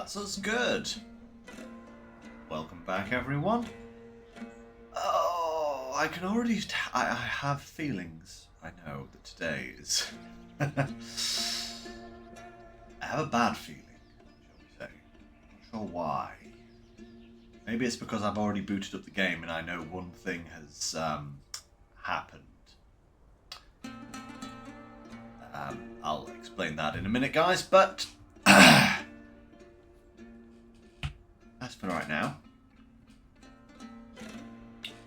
That's us good. Welcome back, everyone. Oh, I can already... I have feelings. I know that today is... I have a bad feeling, shall we say. Not sure why. Maybe it's because I've already booted up the game and I know one thing has happened. I'll explain that in a minute, guys, but... As for right now,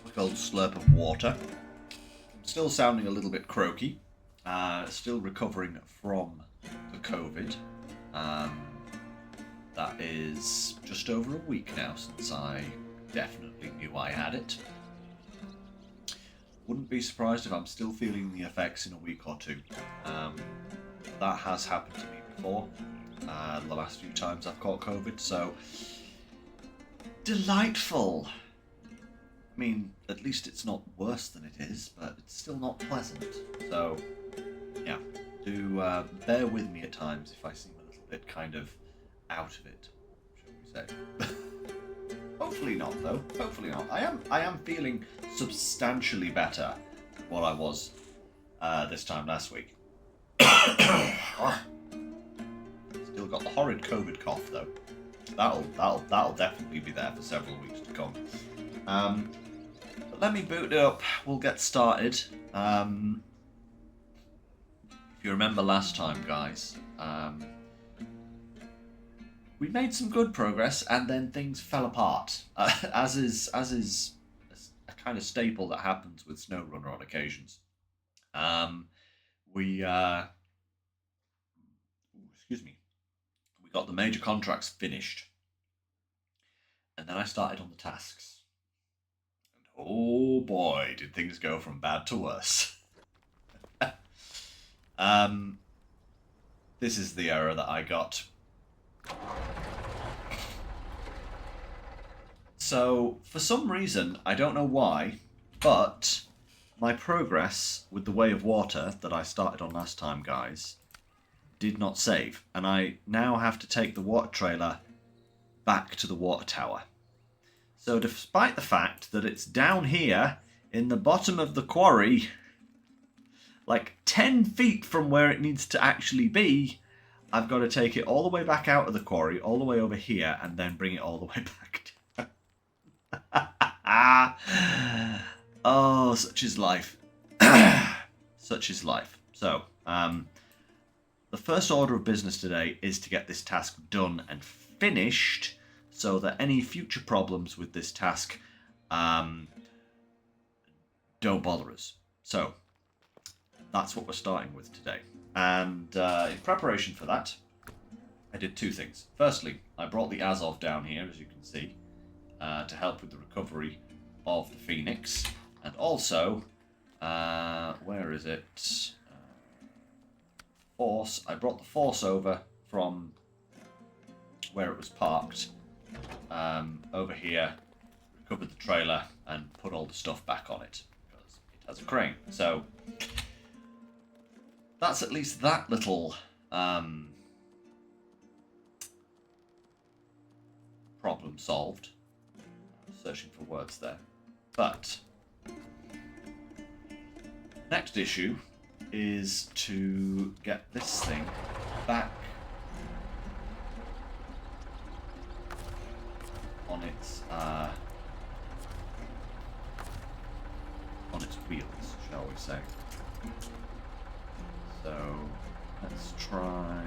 quick old slurp of water. I'm still sounding a little bit croaky. Still recovering from the COVID. That is just over a week now since I definitely knew I had it. Wouldn't be surprised if I'm still feeling the effects in a week or two. That has happened to me before. The last few times I've caught COVID, so... Delightful. I mean, at least it's not worse than it is, but it's still not pleasant. So, yeah, do bear with me at times if I seem a little bit kind of out of it, shall we say. Hopefully not, though. Hopefully not. I am feeling substantially better than what I was this time last week. Still got the horrid COVID cough, though. That'll definitely be there for several weeks to come. But let me boot it up. We'll get started. If you remember last time, guys, we made some good progress, and then things fell apart, as is a kind of staple that happens with SnowRunner on occasions. Excuse me. We got the major contracts finished, and then I started on the tasks, and oh boy, did things go from bad to worse. This is the error that I got. So, for some reason, I don't know why, but my progress with the Way of Water that I started on last time, guys, did not save, and I now have to take the water trailer back to the water tower. So despite the fact that it's down here in the bottom of the quarry, like 10 feet from where it needs to actually be, I've got to take it all the way back out of the quarry, all the way over here, and then bring it all the way back down. Oh, such is life. Such is life. So, the first order of business today is to get this task done and finished so that any future problems with this task don't bother us. So, that's what we're starting with today. And in preparation for that, I did two things. Firstly, I brought the Azov down here, as you can see, to help with the recovery of the Phoenix. And also, where is it? Force. I brought the Force over from where it was parked over here, recovered the trailer, and put all the stuff back on it because it has a crane. So that's at least that little problem solved. I was searching for words there. But next issue is to get this thing back on its wheels, shall we say. So let's try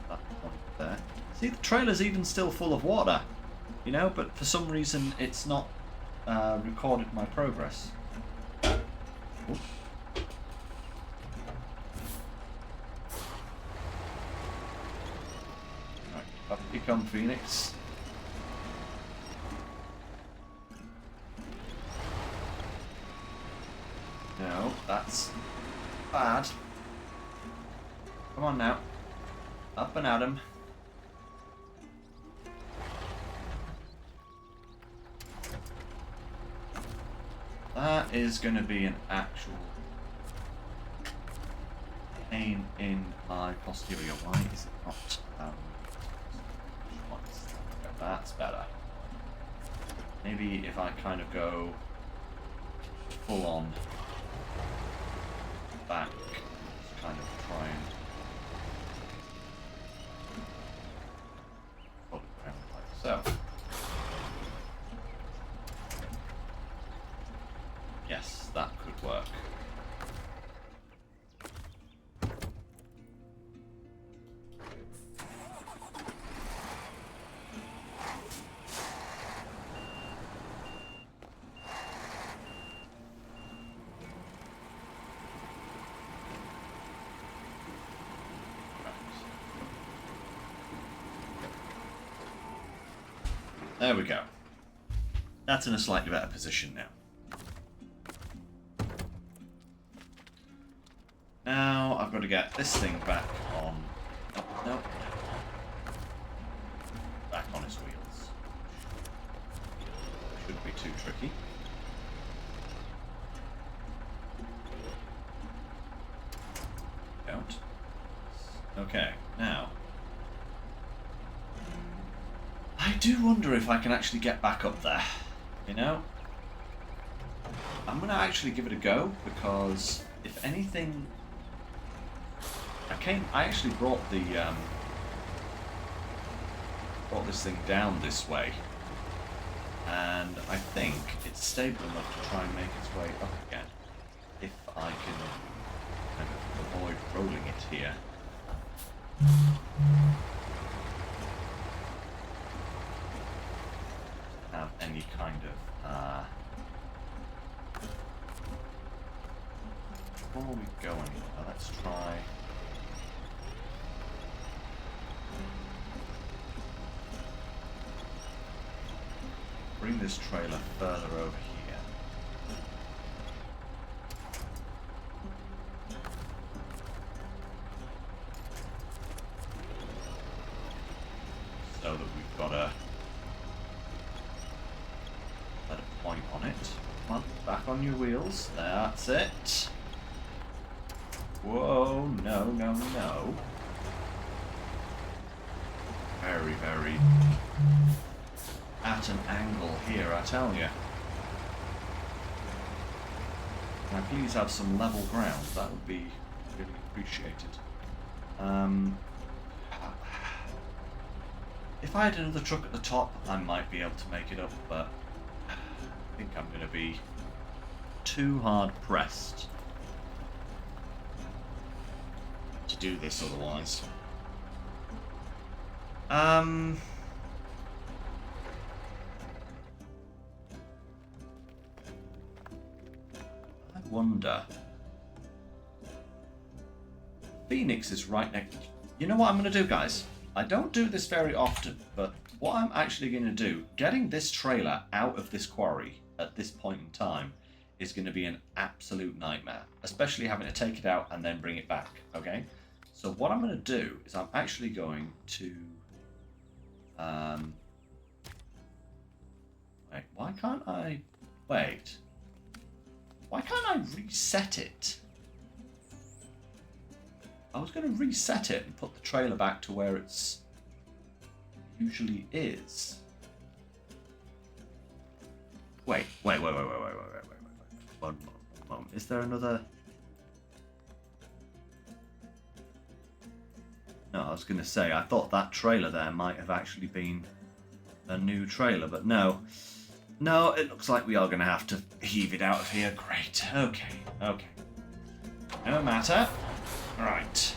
that point there. See, the trailer's even still full of water, you know, but for some reason it's not recorded my progress. Oops. Up you come, Phoenix. No, that's bad. Come on now. Up and at him. That is going to be an actual pain in my posterior. Why is it not that's better. Maybe if I kind of go full on back, just kind of try and pull it around like so. Yes, that could work. There we go. That's in a slightly better position now. Now I've got to get this thing back on. Oh, no. Back on its wheels. Shouldn't be too tricky. Don't. Okay, now. I do wonder if I can actually get back up there. You know? I'm going to actually give it a go because if anything. I actually brought this thing down this way, and I think it's stable enough to try and make its way up again if I can kind of avoid rolling it here. Have any kind of before we go anywhere, let's try. Bring this trailer further over here. So that we've got a point on it. Come on, back on your wheels. That's it. Whoa, no, no, no. Very, very at an angle here, I tell you. Can I please have some level ground? That would be really appreciated. If I had another truck at the top, I might be able to make it up, but I think I'm going to be too hard pressed to do this otherwise. I wonder. Phoenix is right next. You know what I'm going to do, guys? I don't do this very often, but what I'm actually going to do, getting this trailer out of this quarry at this point in time is going to be an absolute nightmare, especially having to take it out and then bring it back, okay? So what I'm going to do is I'm actually going to... wait, why can't I... Wait. Why can't I reset it? I was going to reset it and put the trailer back to where it's usually is. Wait. One moment. Is there another? No, I was going to say, I thought that trailer there might have actually been a new trailer, but no. No, it looks like we are going to have to heave it out of here. Great. Okay. No matter. Right.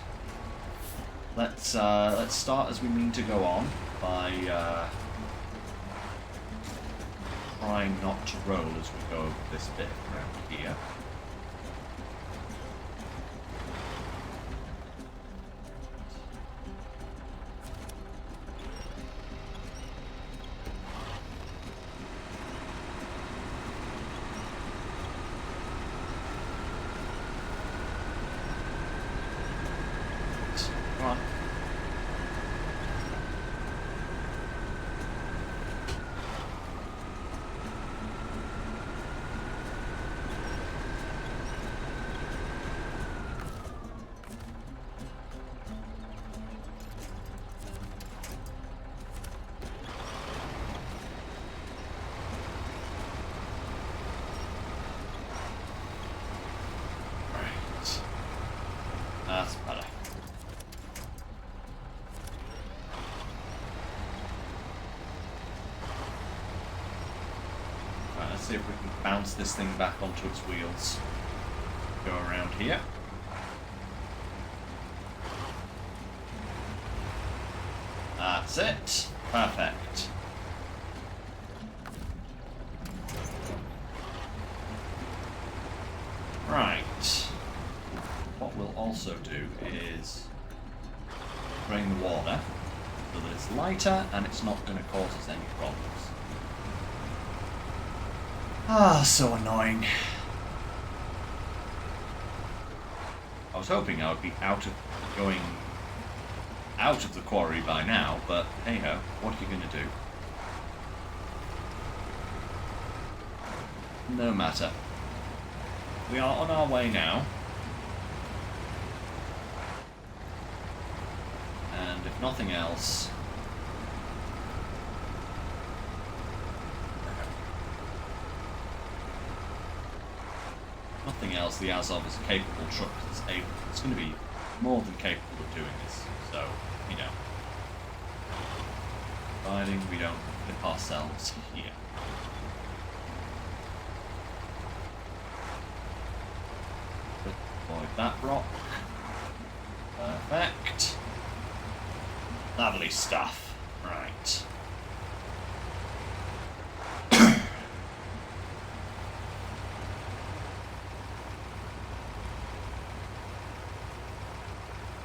Let's start as we mean to go on by trying not to roll as we go over this bit around here. see if we can bounce this thing back onto its wheels. Go around here. That's it. Perfect. Right. What we'll also do is drain the water so that it's lighter and it's not going to cause us any problems. Ah, so annoying. I was hoping I would be going out of the quarry by now, but hey ho, what are you going to do? No matter. We are on our way now. And if nothing else... Nothing else, the Azov is a capable truck that's able... It's going to be more than capable of doing this. So, you know. Providing we don't flip ourselves here. Avoid that rock. Perfect. Lovely stuff. Right.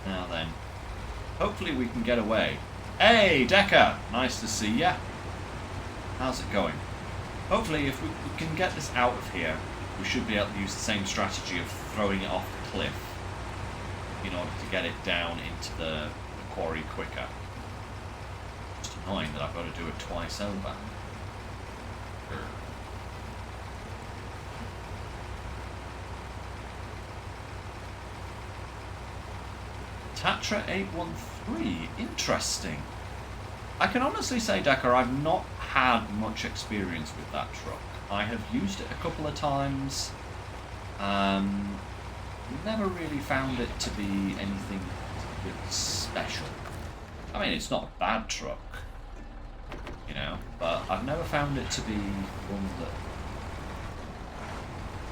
Now then. Hopefully we can get away. Hey, Decker! Nice to see ya. How's it going? Hopefully if we can get this out of here, we should be able to use the same strategy of throwing it off the cliff in order to get it down into the quarry quicker. Just annoying that I've got to do it twice over. Tatra 813, interesting. I can honestly say, Decker, I've not had much experience with that truck. I have used it a couple of times. Never really found it to be anything special. I mean, it's not a bad truck, you know, but I've never found it to be one that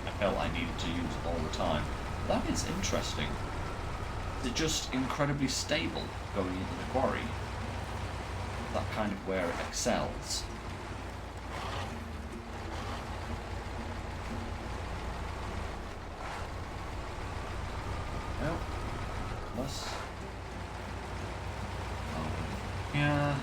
I felt I needed to use all the time. That is interesting. It's just incredibly stable going into the quarry. That kind of where it excels. No. Plus. Oh, yeah.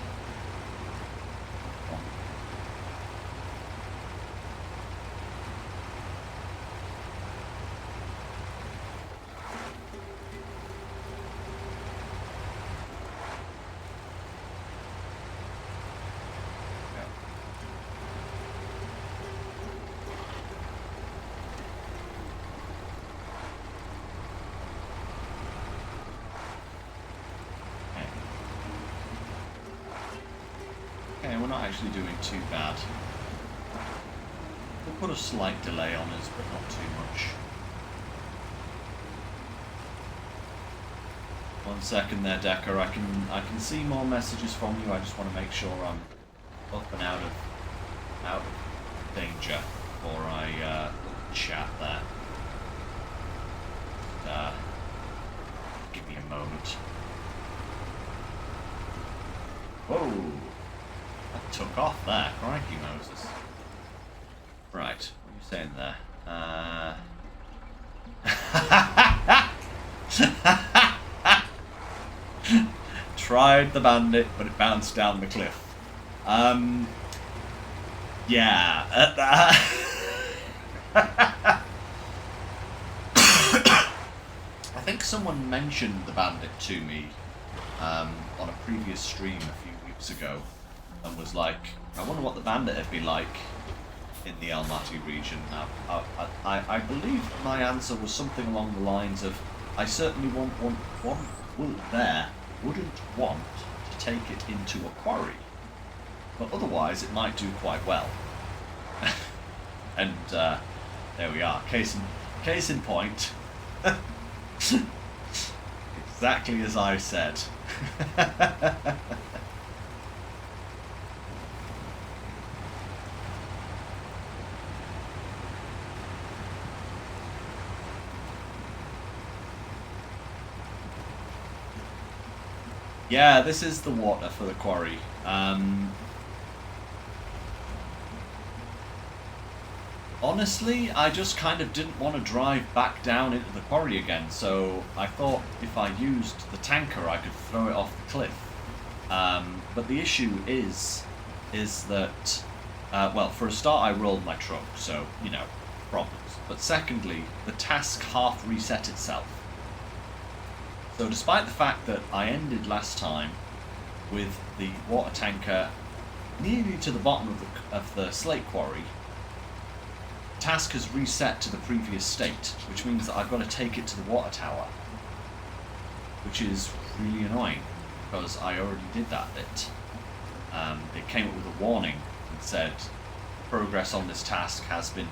We're not actually doing too bad. We'll put a slight delay on us, but not too much. 1 second there, Decker. I can see more messages from you. I just want to make sure I'm up and out of danger before I chat there. Give me a moment. Whoa! That took off there. Crikey Moses. Right, what are you saying there? Tried the bandit, but it bounced down the cliff. Yeah. I think someone mentioned the bandit to me on a previous stream a few weeks ago. And was like, I wonder what the bandit would be like in the Almaty region. I believe my answer was something along the lines of, I certainly wouldn't want to take it into a quarry, but otherwise it might do quite well. And there we are. Case in point. Exactly as I said. Yeah, this is the water for the quarry. Honestly, I just kind of didn't want to drive back down into the quarry again, so I thought if I used the tanker, I could throw it off the cliff. But the issue is that, well, for a start, I rolled my truck, so, you know, problems. But secondly, the task half reset itself. So despite the fact that I ended last time with the water tanker nearly to the bottom of the slate quarry, task has reset to the previous state, which means that I've got to take it to the water tower, which is really annoying because I already did that bit. It came up with a warning and said progress on this task has been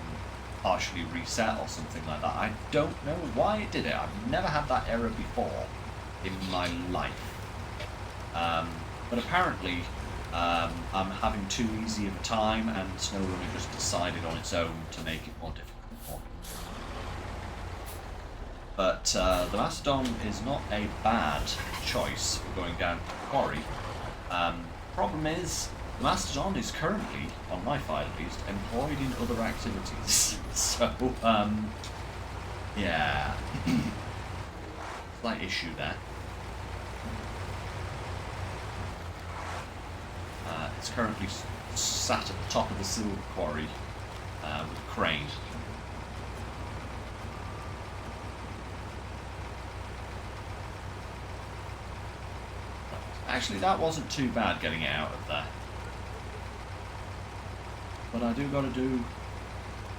partially reset or something like that. I don't know why it did it. I've never had that error before in my life. But apparently I'm having too easy of a time, and SnowRunner just decided on its own to make it more difficult for me. But the Mastodon is not a bad choice for going down to the quarry. Problem is, the Mastodon is currently, on my file at least, employed in other activities. So, yeah. Slight issue there. It's currently sat at the top of the silver quarry with a crane. Actually, that wasn't too bad getting it out of there. But I do got to do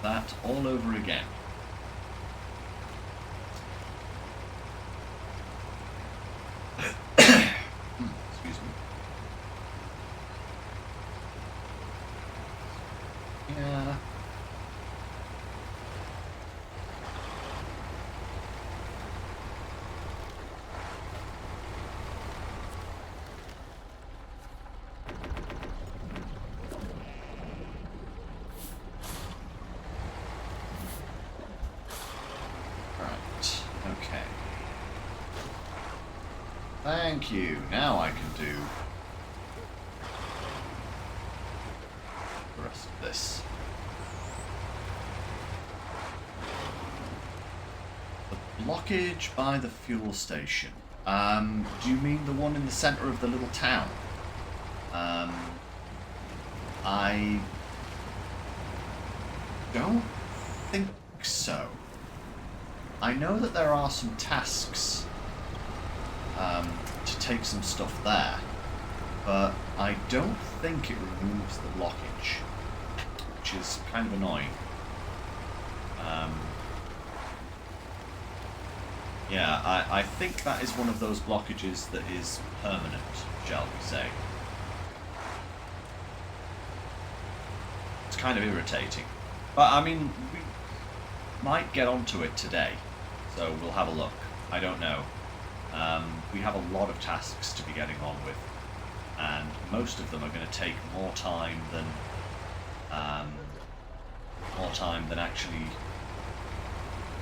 that all over again. Excuse me. Yeah. Thank you. Now I can do the rest of this. The blockage by the fuel station. Do you mean the one in the center of the little town? I don't think so. I know that there are some tasks to take some stuff there, but I don't think it removes the blockage, which is kind of annoying. Yeah, I think that is one of those blockages that is permanent, shall we say. It's kind of irritating. But, I mean, we might get onto it today, so we'll have a look. I don't know. We have a lot of tasks to be getting on with, and most of them are going to take more time than actually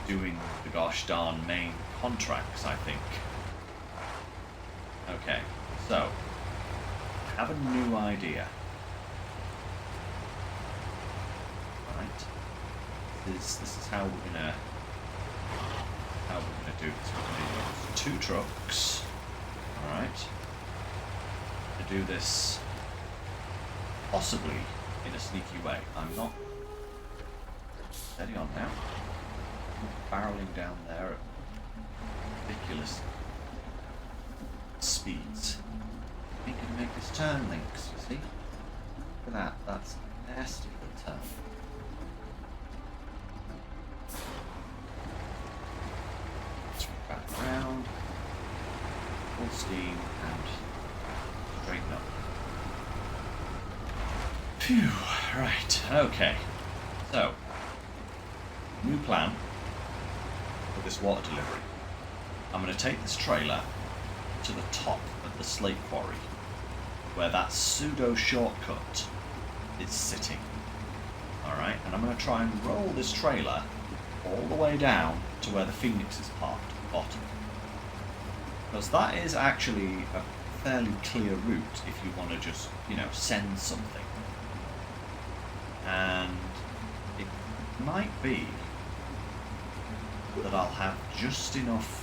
doing the gosh darn main contracts, I think. Okay, so I have a new idea. Right, this is how we're gonna do this. We're gonna use 2 trucks. All right, to do this possibly in a sneaky way. I'm not steady on now. I'm barreling down there at ridiculous speeds. We can make this turn, Lynx, you see? Look at that. That's a nasty little turn. Back around, full steam, and straighten up. Phew, right, okay. So, new plan for this water delivery. I'm going to take this trailer to the top of the slate quarry, where that pseudo shortcut is sitting. Alright, and I'm going to try and roll this trailer all the way down to where the Phoenix is parked at the bottom. Because that is actually a fairly clear route if you want to just, you know, send something. And it might be that I'll have just enough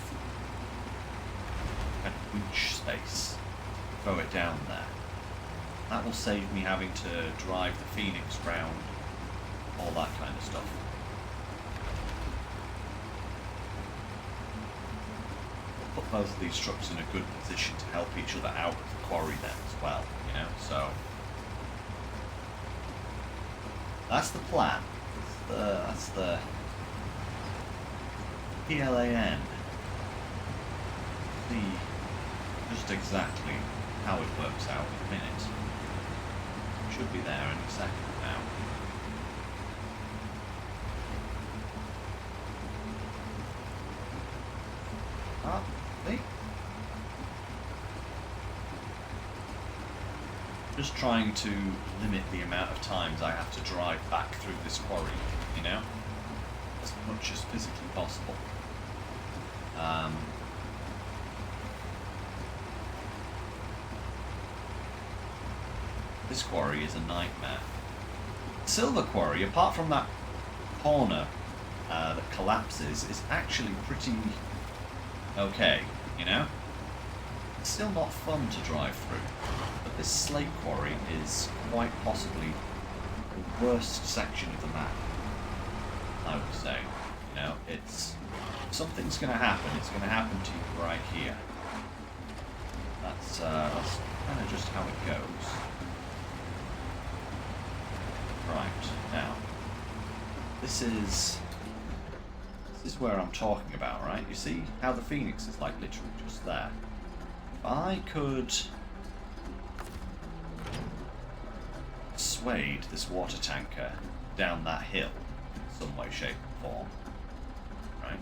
winch space to throw it down there. That will save me having to drive the Phoenix round, all that kind of stuff. Put both of these trucks in a good position to help each other out with the quarry then as well, you know, so that's the plan. That's the PLAN. See just exactly how it works out in a minute. Should be there any second now. Ah, see? Just trying to limit the amount of times I have to drive back through this quarry, you know? As much as physically possible. This quarry is a nightmare. Silver Quarry, apart from that corner that collapses, is actually pretty okay, you know? It's still not fun to drive through, but this slate quarry is quite possibly the worst section of the map, I would say. You know, it's... something's going to happen. It's going to happen to you right here. That's kind of just how it goes. Right, now, this is where I'm talking about, right? You see how the Phoenix is like literally just there. If I could swayed this water tanker down that hill in some way, shape, or form, right?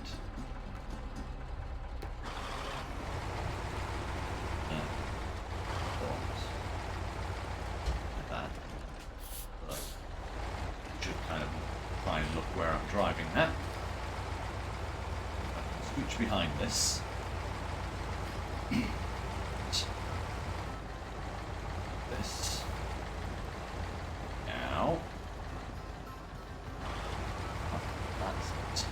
Where I'm driving at. Scooch behind this. This. Now. That's it.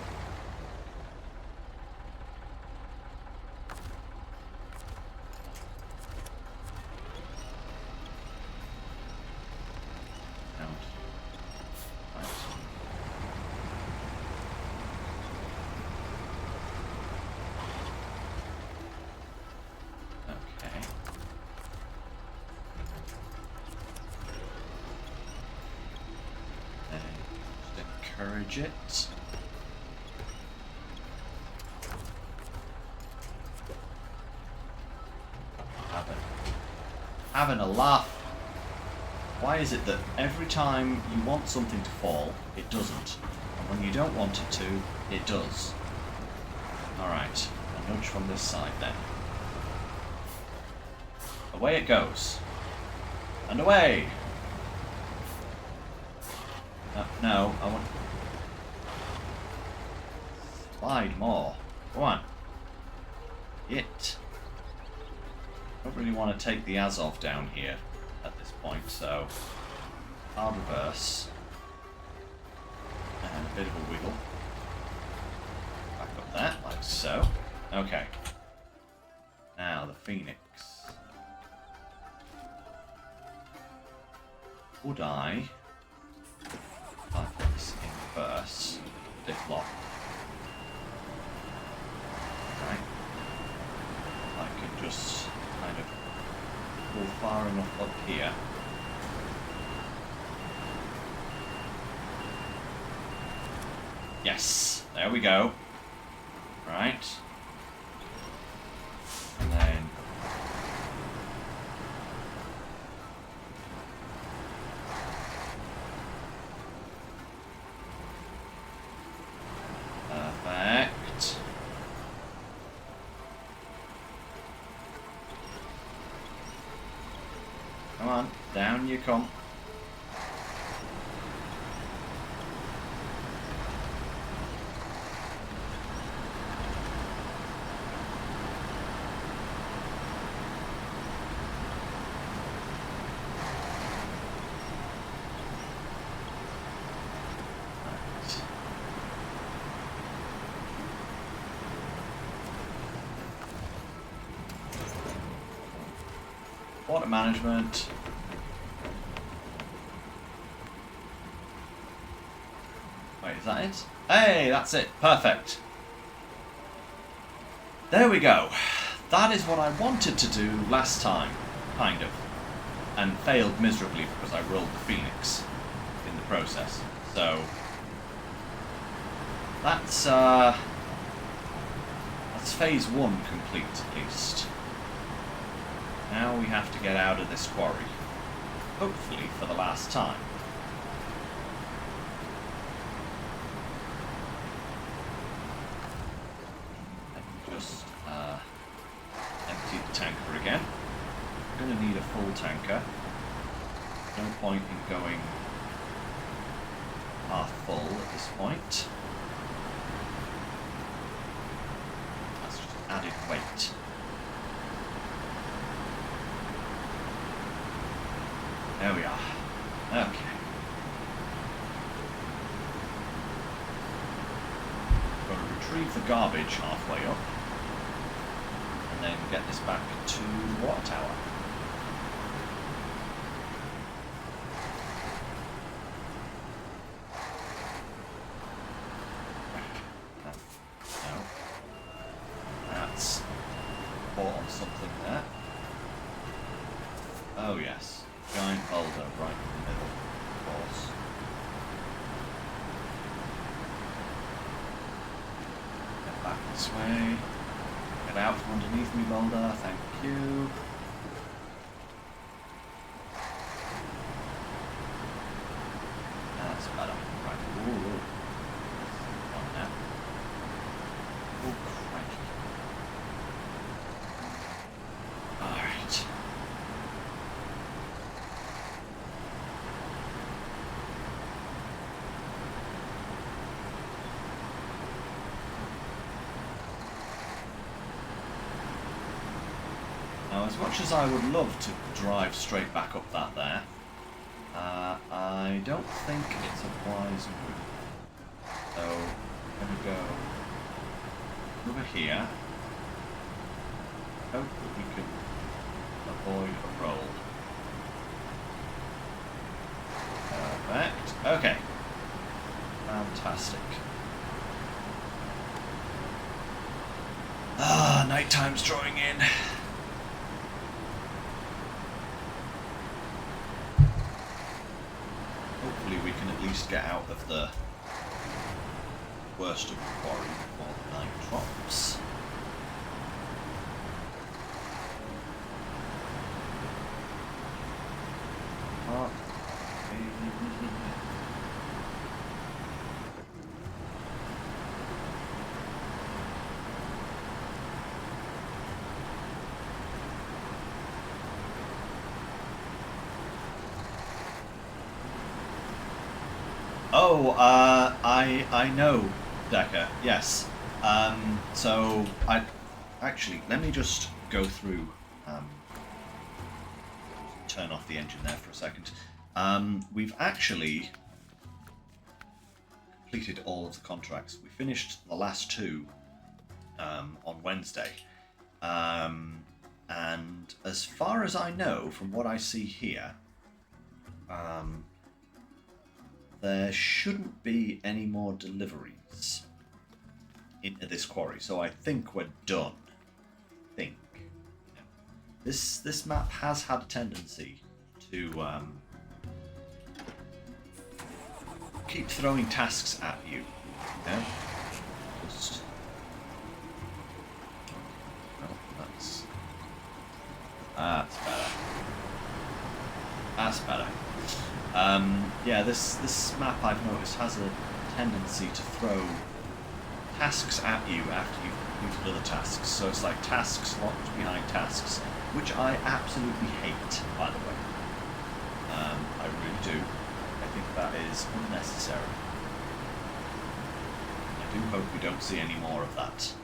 Encourage it. Having a laugh. Why is it that every time you want something to fall, it doesn't? And when you don't want it to, it does? Alright, a nudge from this side then. Away it goes. And away! No, I want... Slide more. Go on. It. Don't really want to take the Azov down here at this point, so I'll reverse. And a bit of a wiggle. Back up that, like so. Okay. Now the Phoenix. Would I put this in reverse? Diplock. Right. I can just kind of go far enough up here. Yes, there we go. Right. And then perfect. Come on, down you come. Water management. Wait, is that it? Hey, that's it. Perfect. There we go. That is what I wanted to do last time, kind of. And failed miserably because I rolled the Phoenix in the process. So that's phase 1 complete at least. Now we have to get out of this quarry. Hopefully for the last time. Let me just empty the tanker again. I'm going to need a full tanker. No point in going half full at this point. That's just added weight. There we are. Okay. Got to retrieve the garbage halfway up. And then get this back to the water tower. No. That's caught on something there. Oh yes. Giant boulder right in the middle, of course. Get back this way. Get out from underneath me, boulder. Thank you. That's better. Right. Ooh. On now. Oh, crikey. Alright. Now, as much as I would love to drive straight back up that there, I don't think it's a wise move. So, I'm going to go over here. Hope that we can avoid a roll. Perfect. Okay. Fantastic. Ah, nighttime's drawing in. Hopefully we can at least get out of the worst of the quarry before the night drops. Oh, I know, Decker. Yes. So I actually let me just go through. Turn off the engine there for a second. We've actually completed all of the contracts. We finished the last two on Wednesday, and as far as I know, from what I see here, there shouldn't be any more deliveries into this quarry, so I think we're done. This map has had a tendency to keep throwing tasks at you. Just that's better. That's better. Yeah, this map I've noticed has a tendency to throw tasks at you after you've completed other tasks. So it's like tasks locked behind tasks, which I absolutely hate, by the way. I really do. I think that is unnecessary. I do hope we don't see any more of that,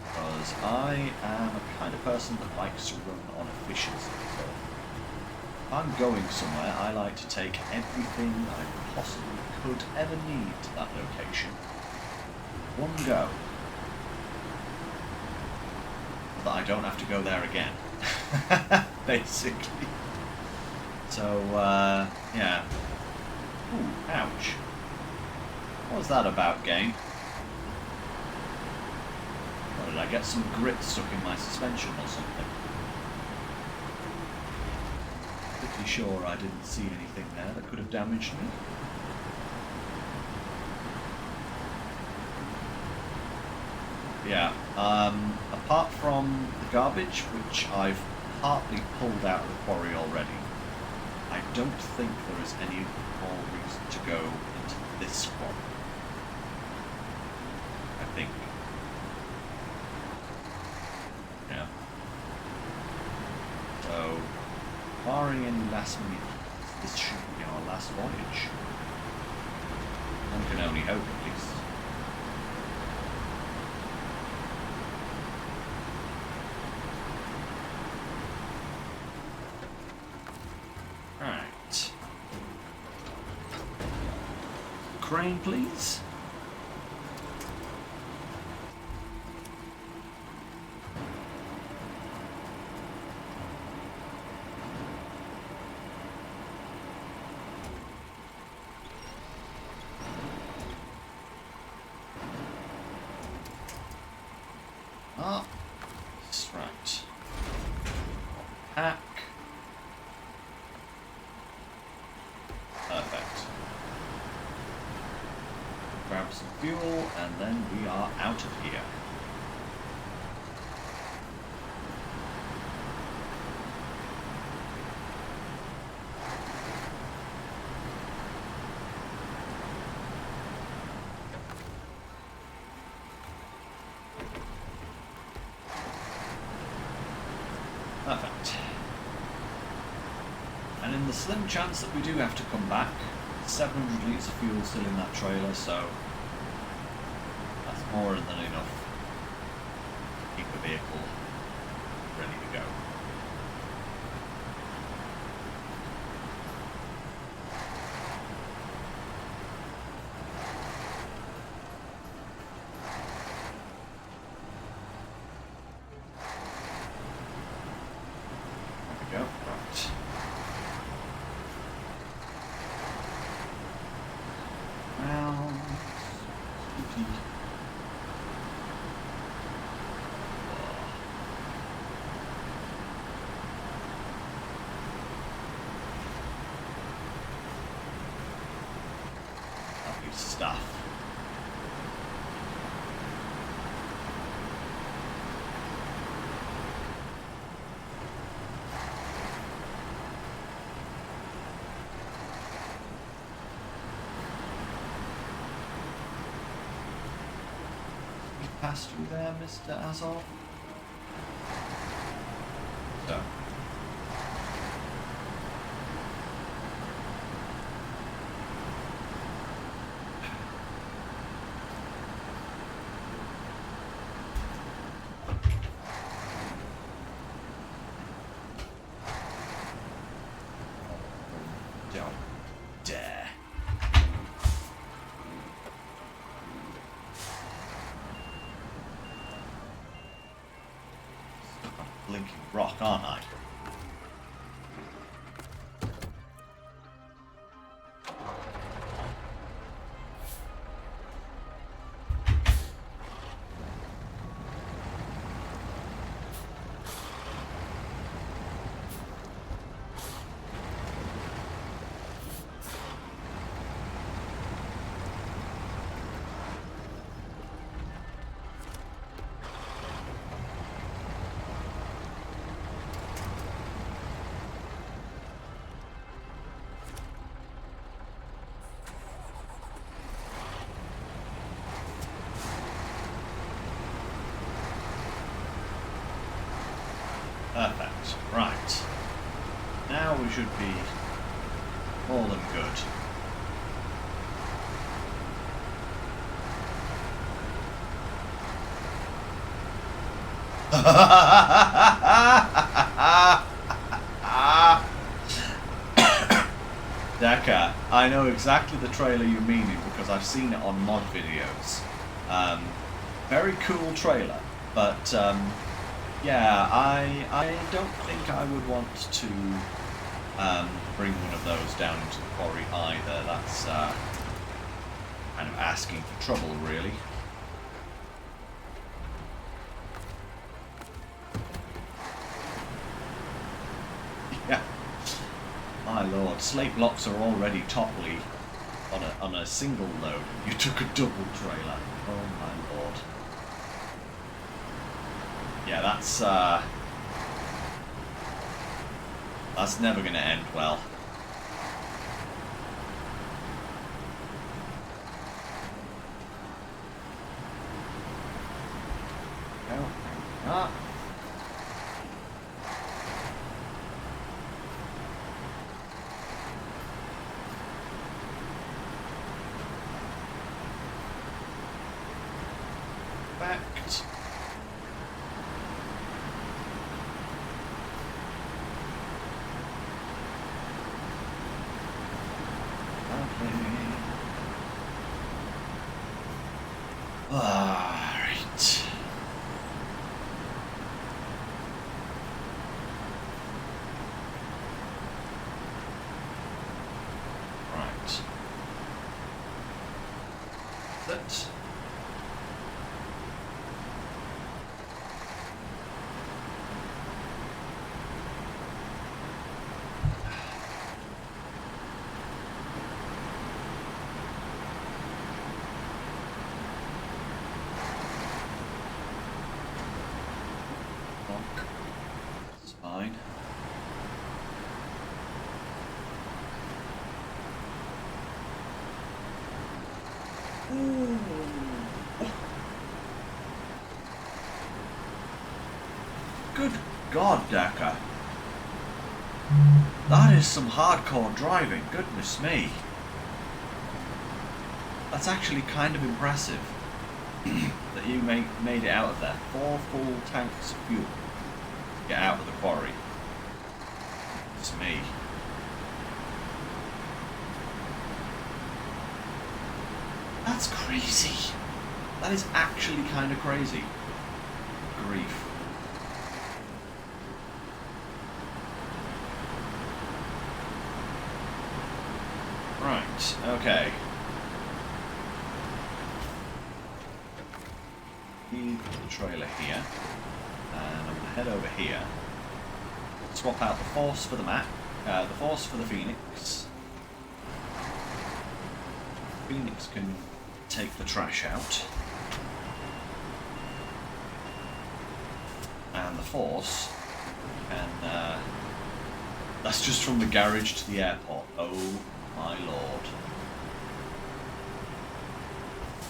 because I am a kind of person that likes to run on efficiency. So if I'm going somewhere, I like to take everything I possibly could ever need to that location. One go. So that I don't have to go there again. Basically. So, yeah. Ooh, ouch. What was that about, game? What, did I get some grit stuck in my suspension or something? Pretty sure I didn't see anything there that could have damaged me. Yeah, apart from the garbage, which I've partly pulled out of the quarry already, I don't think there is any more reason to go into this quarry. I think. Yeah. So, barring any last minute, this should be our last voyage. One can only hope, at least. Right. Crane, please. Ah, that's right. Pack. Perfect. Grab some fuel, and then we are out of here. Perfect. And in the slim chance that we do have to come back, 700 litres of fuel still in that trailer, so that's more than enough to keep the vehicle ready to go. There we go. Right. Round. Lovely stuff. Pass through there, Mr. Azov? So. Don't dare. Blinking rock, aren't I? Perfect. Right. Now we should be more than good. Decker, I know exactly the trailer you mean because I've seen it on mod videos. Very cool trailer, but Yeah, I don't think I would want to bring one of those down into the quarry either. That's kind of asking for trouble, really. Yeah. My lord, slate blocks are already topply on a single load. You took a double trailer. Oh my lord. Yeah, that's never going to end well. Oh, Backed. Alright. Right. That. It's fine. Ooh. Good God, Decker. That is some hardcore driving, goodness me. That's actually kind of impressive that you made it out of there. 4 full tanks of fuel to get out of the quarry. It's me. That's crazy. That is actually kind of crazy. Grief. Right, okay. Leave the trailer here. And I'm going to head over here. Swap out the force for the map. The force for the Phoenix. Phoenix can take the trash out. And the force can... that's just from the garage to the airport. Oh my lord.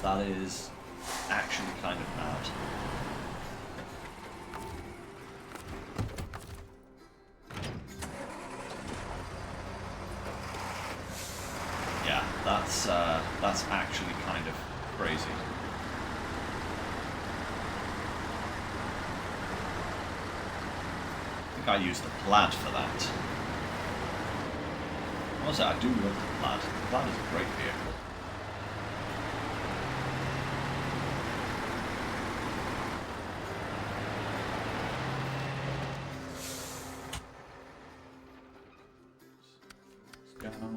That is actually kind of mad. Yeah, that's actually kind of crazy. I think I used the plaid for that. Also, I do love the plaid. The plaid is a great vehicle. Let's go.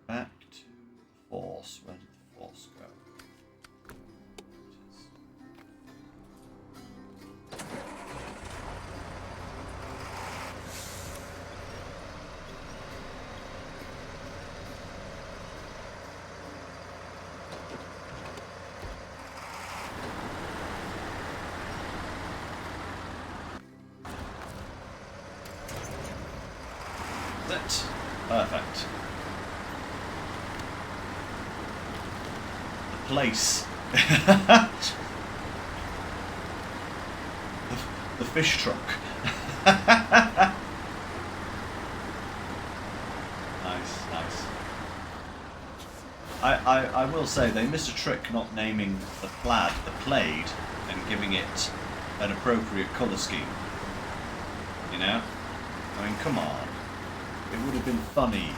Where did the force go? That's perfect. Place. the fish truck. I will say they missed a trick not naming the plaid the Plaid and giving it an appropriate colour scheme. You know? I mean, come on. It would have been funny.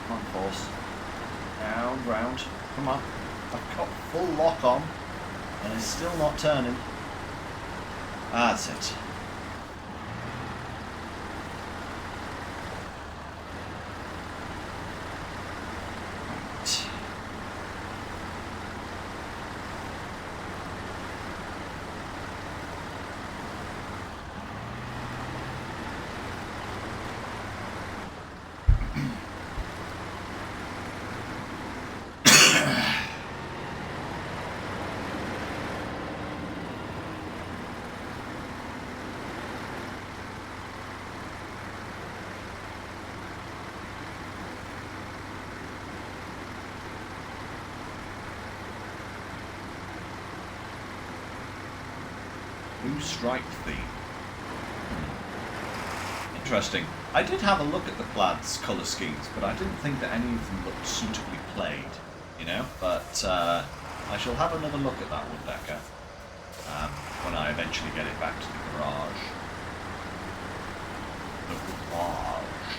Come on, force. Round, round. Come on. I've got full lock on and it's still not turning. That's it. Blue striped theme. Interesting. I did have a look at the Plaid's colour schemes, but I didn't think that any of them looked suitably played, you know? But I shall have another look at that Wooddecker when I eventually get it back to the garage. The garage.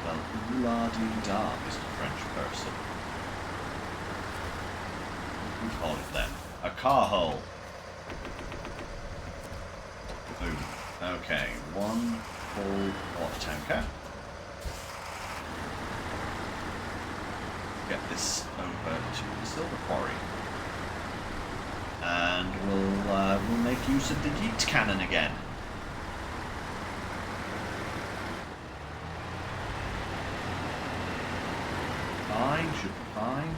Well, ooh-la-dee-da, Mr. French person. What do we call it then? A car hole. Boom. Okay, one full water tanker. Get this over to the silver quarry. And we'll make use of the yeet cannon again. Fine, should be fine.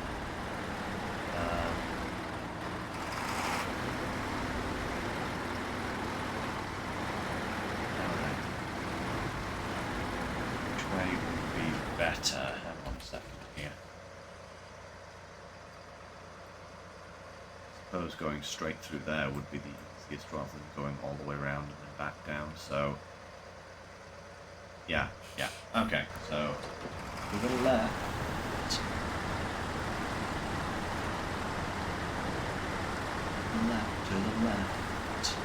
Better. Hang on a second here. I suppose going straight through there would be the easiest rather than going all the way around and then back down, so... Yeah. Okay, so... to the left. Left to the left.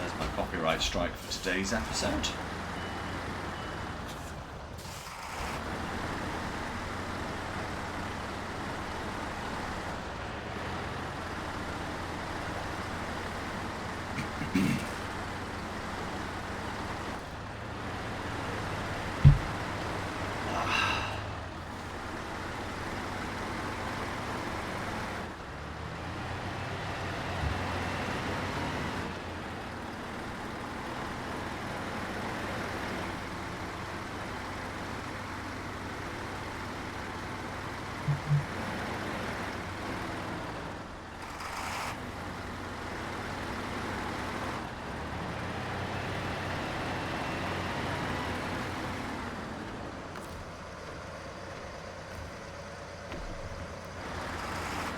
There's my copyright strike for today's episode.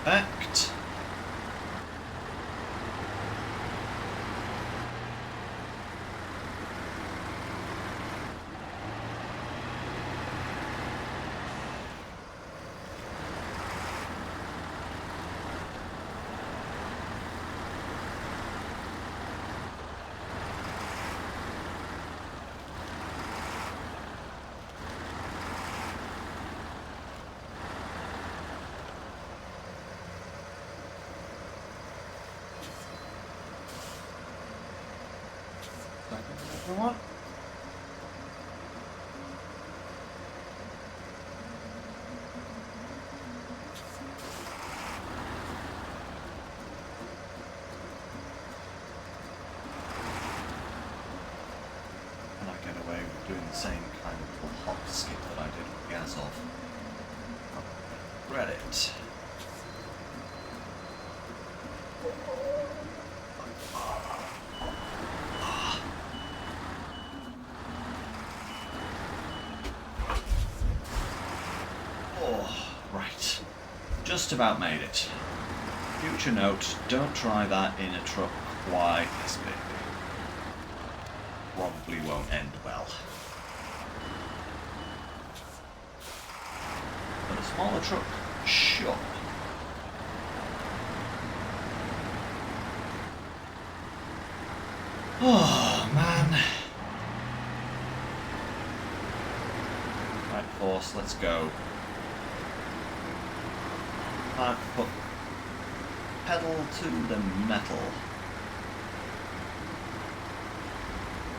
Act. Everyone. And I get away with doing the same kind of little hop skip that I did with the Azov. I regret it. Just about made it. Future note, don't try that in a truck why this bit probably won't end well. But a smaller truck should. Oh, man. Right, force, let's go. Time to put pedal to the metal.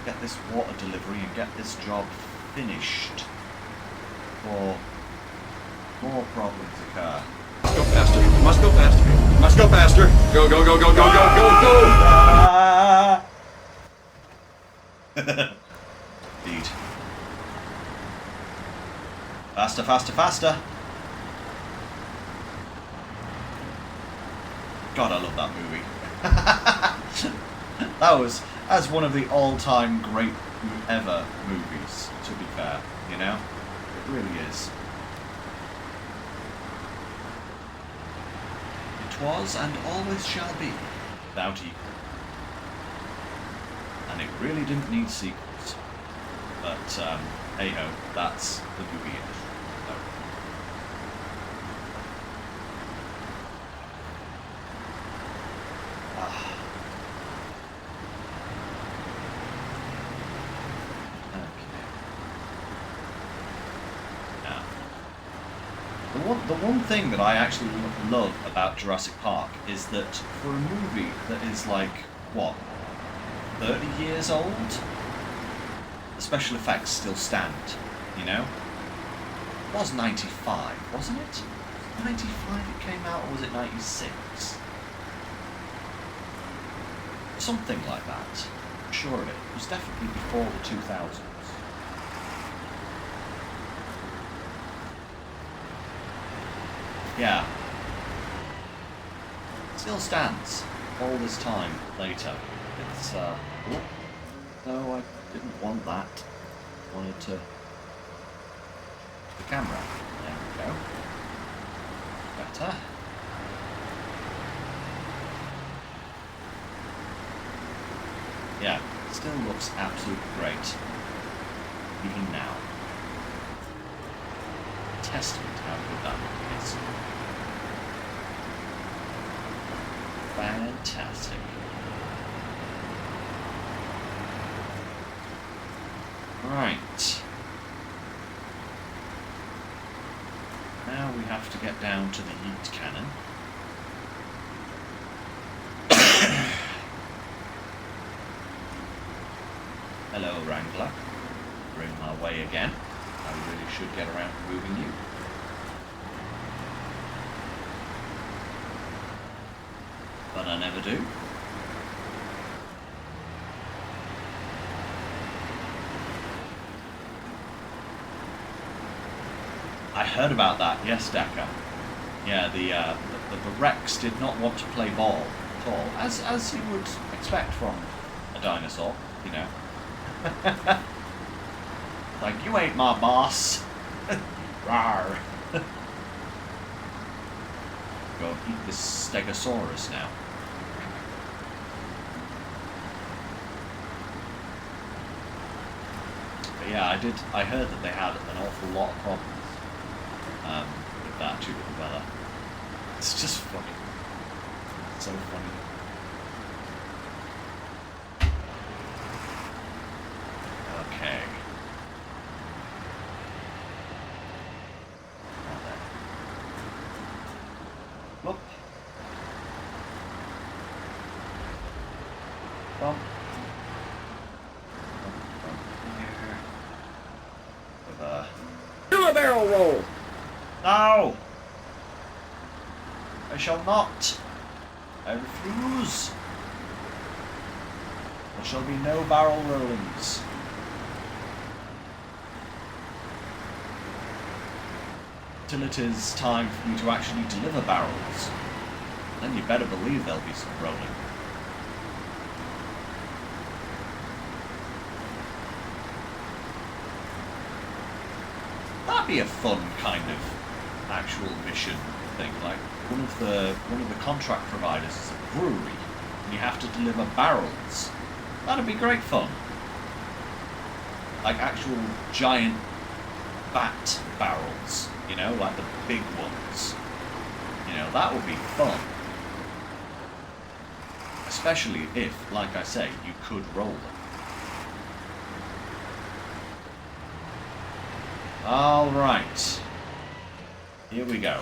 Get this water delivery and get this job finished before more problems occur. Go faster. Must go faster. Must go faster. Go, go, go, go, go, go, go, go! Indeed. Faster, faster, faster! God, I love that movie. That was as one of the all-time great ever movies, to be fair, you know? It really is. It was and always shall be without equal. And it really didn't need sequels. But, hey ho, that's the movie industry. So. The one thing that I actually love about Jurassic Park is that for a movie that is like, what, 30 years old? The special effects still stand, you know? It was 95, wasn't it? 95 it came out, or was it 96? Something like that. I'm sure of it. It was definitely before the 2000s. Yeah. Still stands all this time later. It's, oh, no, I didn't want that. I wanted to... the camera. There we go. Better. Yeah, still looks absolutely great. Even now. Testament how good that movie is. Fantastic. Right. Now we have to get down to the yeet cannon. Hello, Wrangler. We're in my way again. I really should get around to moving you. But I never do. I heard about that, yes, Decker. Yeah, the Rex did not want to play ball at all, as you would expect from a dinosaur, you know. Like, you ain't my boss. Rawr. Go eat this Stegosaurus now. But yeah, I heard that they had an awful lot of problems with that too, with the weather. It's just funny. It's so funny. Okay. Whoop. Bump. Bump here. Do a barrel roll! No! I shall not. I refuse. There shall be no barrel rollings. Till it is time for me to actually deliver barrels. Then you better believe there'll be some rolling. That'd be a fun kind of actual mission thing. Like one of the contract providers is a brewery you have to deliver barrels. That'd be great fun. Like actual giant bat barrels, you know, like the big ones. You know, that would be fun. Especially if, like I say, you could roll them. Alright. Here we go.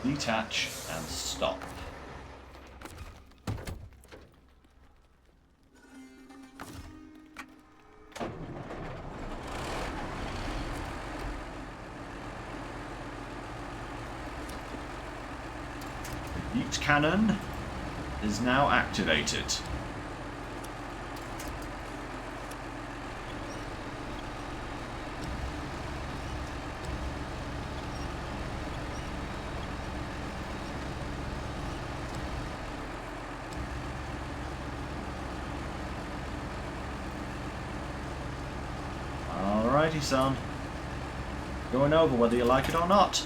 Detach and stop. The yeet cannon is now activated. Alrighty, son. Going over whether you like it or not.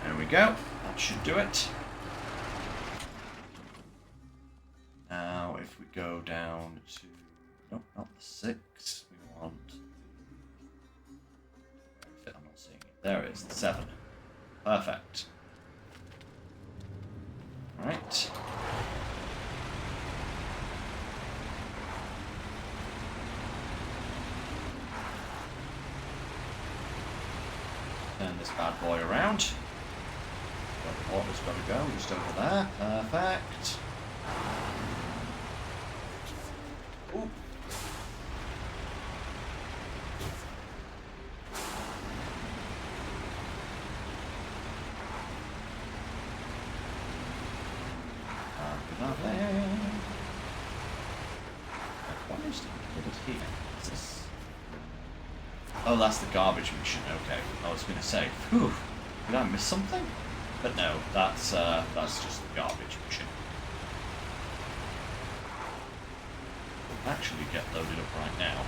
There we go. That should do it. Now, if we go down to... Nope, not the 6. We want... Where is it? I'm not seeing it. There it is, the 7. Perfect. Alright. Turn this bad boy around. The water's got to go just over there. Perfect. Ooh. Lovely. Why is it here? What's this? Oh, that's the garbage mission. Okay. I was going to say, whew, did I miss something? But no, that's just the garbage mission. We'll actually get loaded up right now.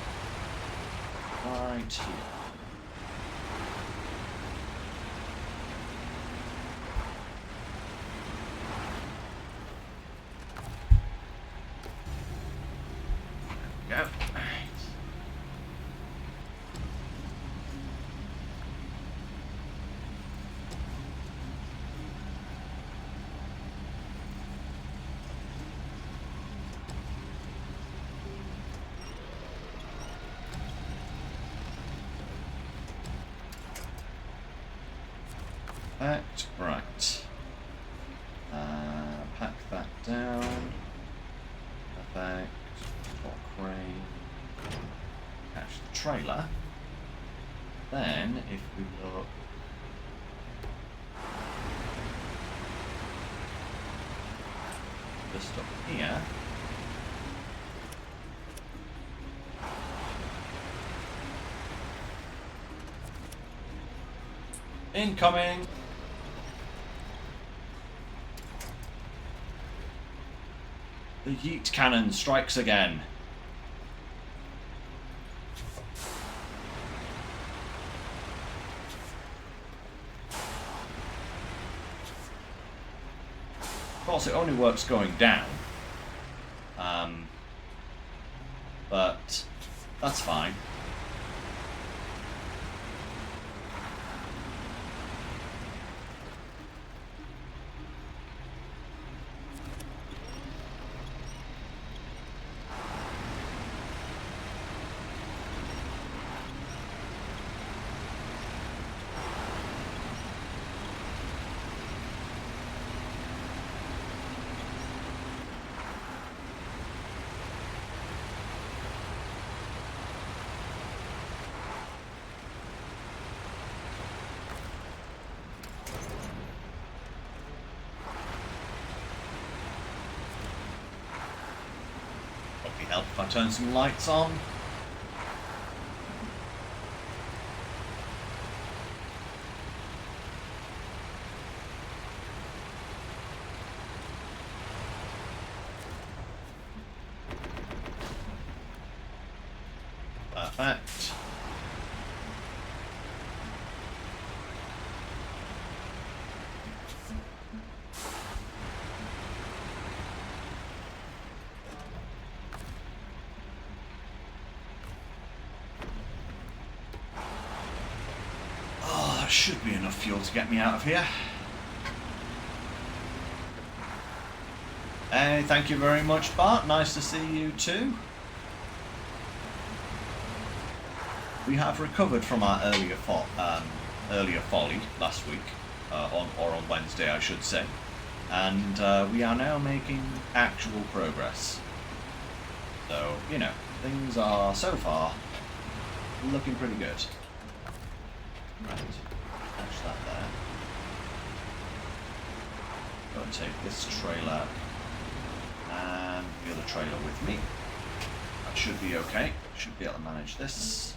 Right here. There we go. Right. Pack that down. Perfect. Quarry. Catch the trailer. Then, if we look... just up here... Incoming! The yeet cannon strikes again. Of course, it only works going down. But that's fine. help if I turn some lights on. Perfect. Oh, that should be enough fuel to get me out of here. Hey, thank you very much, Bart. Nice to see you too. We have recovered from our earlier folly last week, on Wednesday, I should say, and we are now making actual progress. So, you know, things are so far looking pretty good. Right, catch that there. Go and take this trailer and the other trailer with me. That should be okay. Should be able to manage this.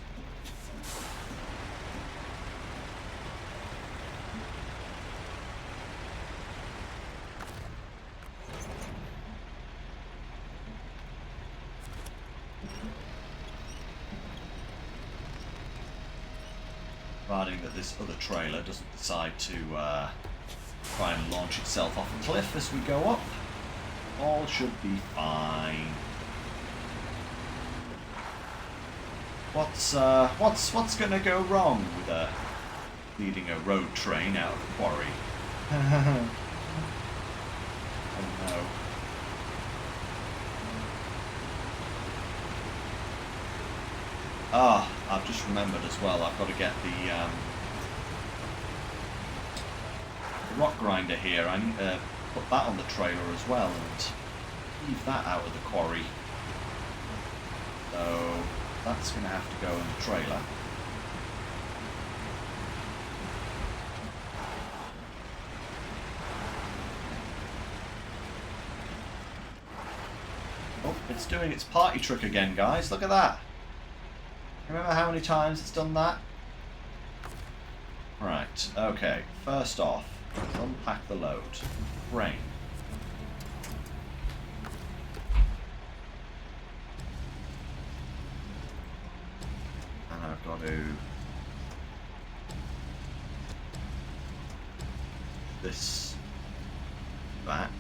Providing that this other trailer doesn't decide to try and launch itself off a cliff as we go up, all should be fine. What's gonna go wrong with leading a road train out of the quarry? Oh no. Ah, I've just remembered as well, I've got to get the rock grinder here. I need to put that on the trailer as well and leave that out of the quarry. So that's going to have to go in the trailer. Oh, it's doing its party trick again, guys. Look at that. Remember how many times it's done that? Right, okay. First off, let's unpack the load. Rain. And I've got to... this back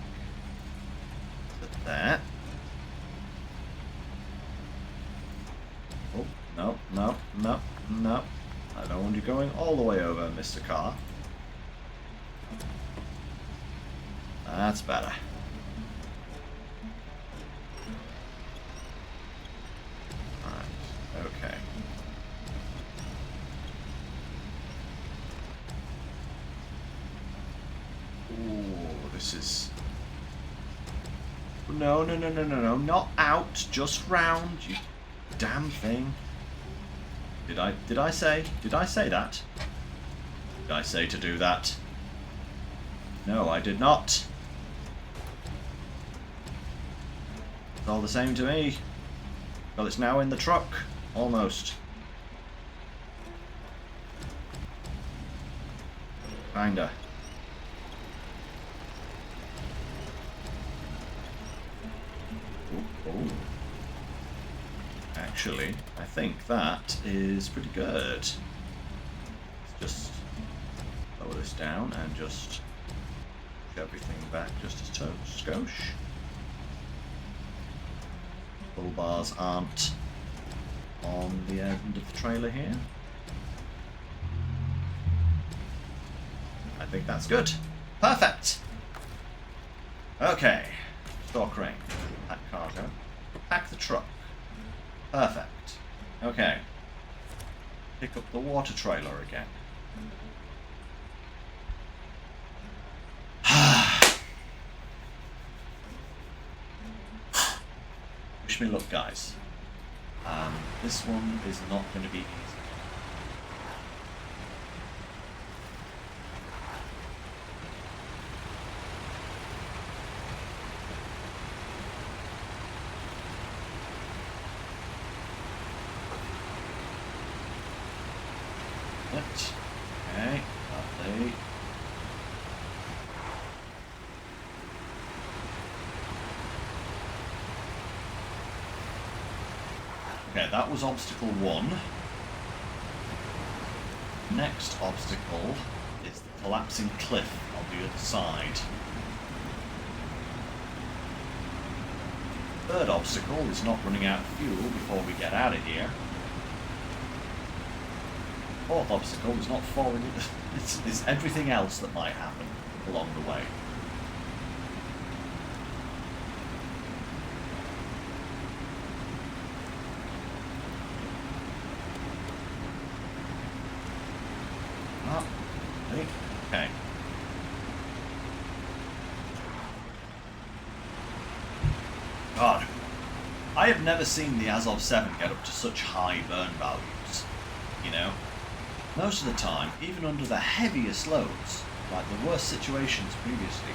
to there. Oh, no, no, no, no. I don't want you going all the way over, Mr. Car. That's better. Alright, okay. Ooh, this is... No, no, no, no, no, no, not out, just round, you damn thing. Did I say that? Did I say to do that? No, I did not. It's all the same to me. Well, it's now in the truck. Almost. Kinda. Ooh, ooh. Actually, I think that is pretty good. Let's just lower this down and just push everything back just a skosh. Bull bars aren't on the end of the trailer here. I think that's good. Perfect! Okay. Store crane. Pack cargo. Pack the truck. Perfect. Okay. Pick up the water trailer again. Wish me luck, guys. This one is not going to be easy. It. Okay, lovely. Okay, that was obstacle 1. Next obstacle is the collapsing cliff on the other side. Third obstacle is not running out of fuel before we get out of here. Fourth obstacle is not falling in. It's everything else that might happen along the way. Okay. God, I have never seen the Azov 7 get up to such high burn values, you know? Most of the time, even under the heaviest loads, like the worst situations previously,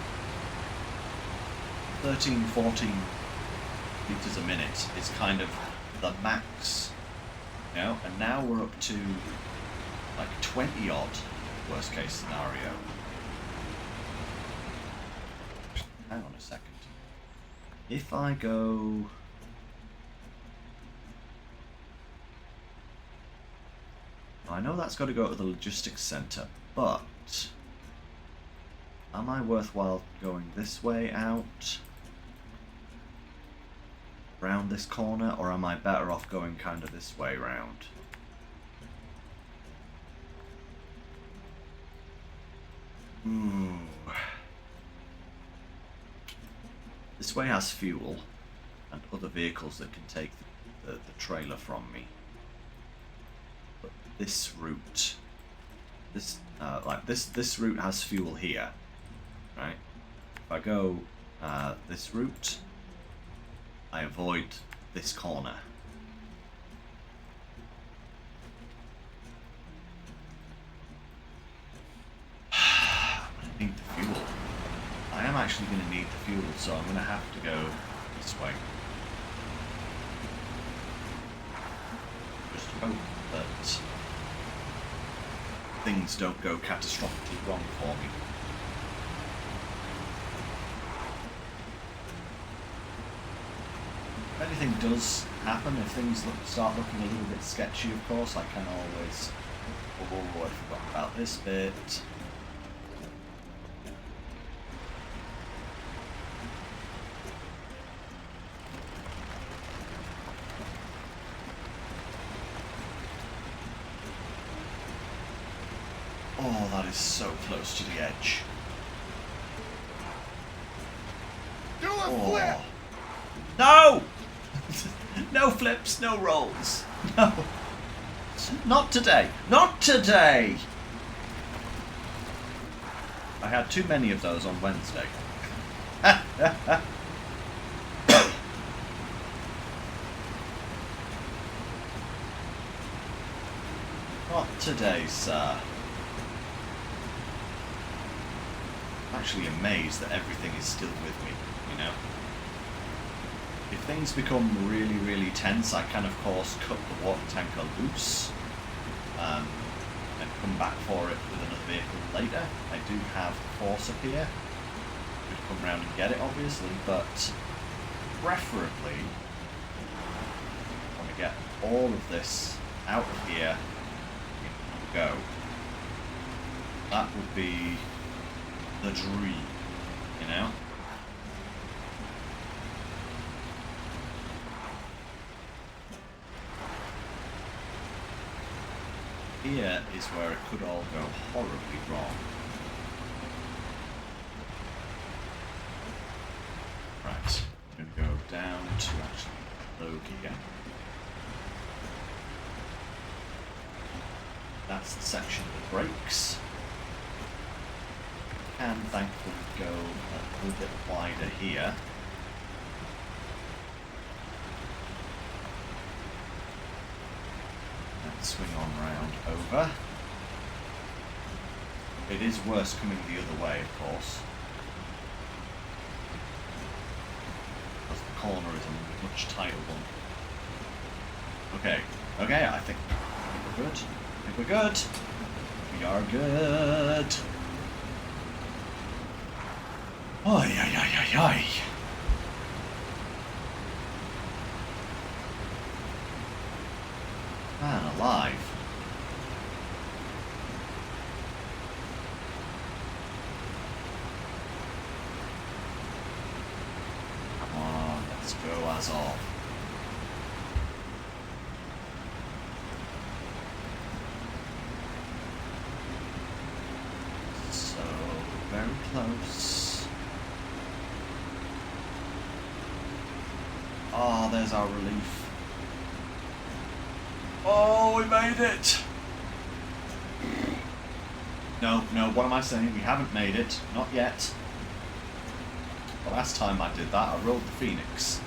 13, 14 litres a minute is kind of the max, you know? And now we're up to like 20 odd, worst case scenario. Hang on a second. If I go... I know that's got to go to the logistics centre, but am I worthwhile going this way out, round this corner, or am I better off going kind of this way round? Ooh. This way has fuel and other vehicles that can take the trailer from me. But this route, this route has fuel here, right? If I go this route, I avoid this corner. I need the fuel. I am actually going to need the fuel, so I'm going to have to go this way. Just hope that things don't go catastrophically wrong for me. If anything does happen, if things start looking a little bit sketchy, of course, I can always... Oh, I forgot about this bit. Oh, that is so close to the edge. Do a flip! No! No flips, no rolls. No. Not today. Not today! I had too many of those on Wednesday. Not today, sir. I'm actually amazed that everything is still with me, you know? If things become really, really tense, I can of course cut the water tanker loose and come back for it with another vehicle later. I do have force up here. Could come round and get it obviously, but preferably I want to get all of this out of here and go. That would be the dream, you know? Here is where it could all go horribly wrong. Right, I'm going to go down to actually low gear. That's the section that brakes. Can thankfully go a little bit wider here. And swing on round over. It is worse coming the other way, of course. Because the corner is a much tighter one. Okay, okay, I think we're good. I think we're good. We are good. Oi, oi, oi, oi, oi. Man alive. Come on, let's go as all. So very close. Oh, there's our relief. Oh, we made it! No, what am I saying? We haven't made it. Not yet. The last time I did that, I rolled the Phoenix.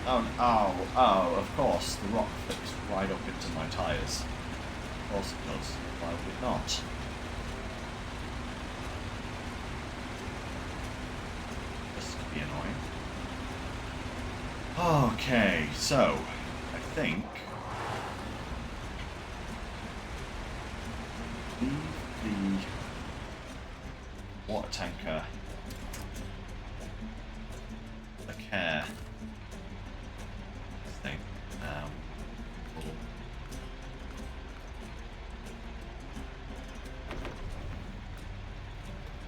Oh, of course, the rock flips right up into my tyres. Of course it does. Why would it not? This could be annoying. Okay, so, I think... leave the water tanker the care thing. We'll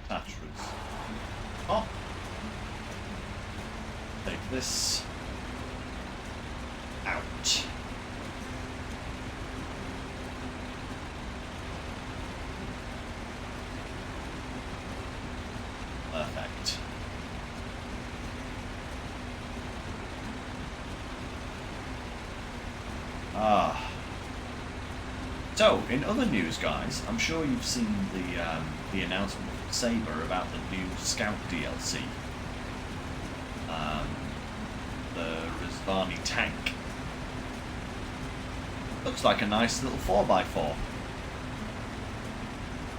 attach roots. Oh! Take this out. Perfect. So, in other news, guys, I'm sure you've seen the announcement from Saber about the new Scout DLC. The Rizvani tank. Looks like a nice little 4x4.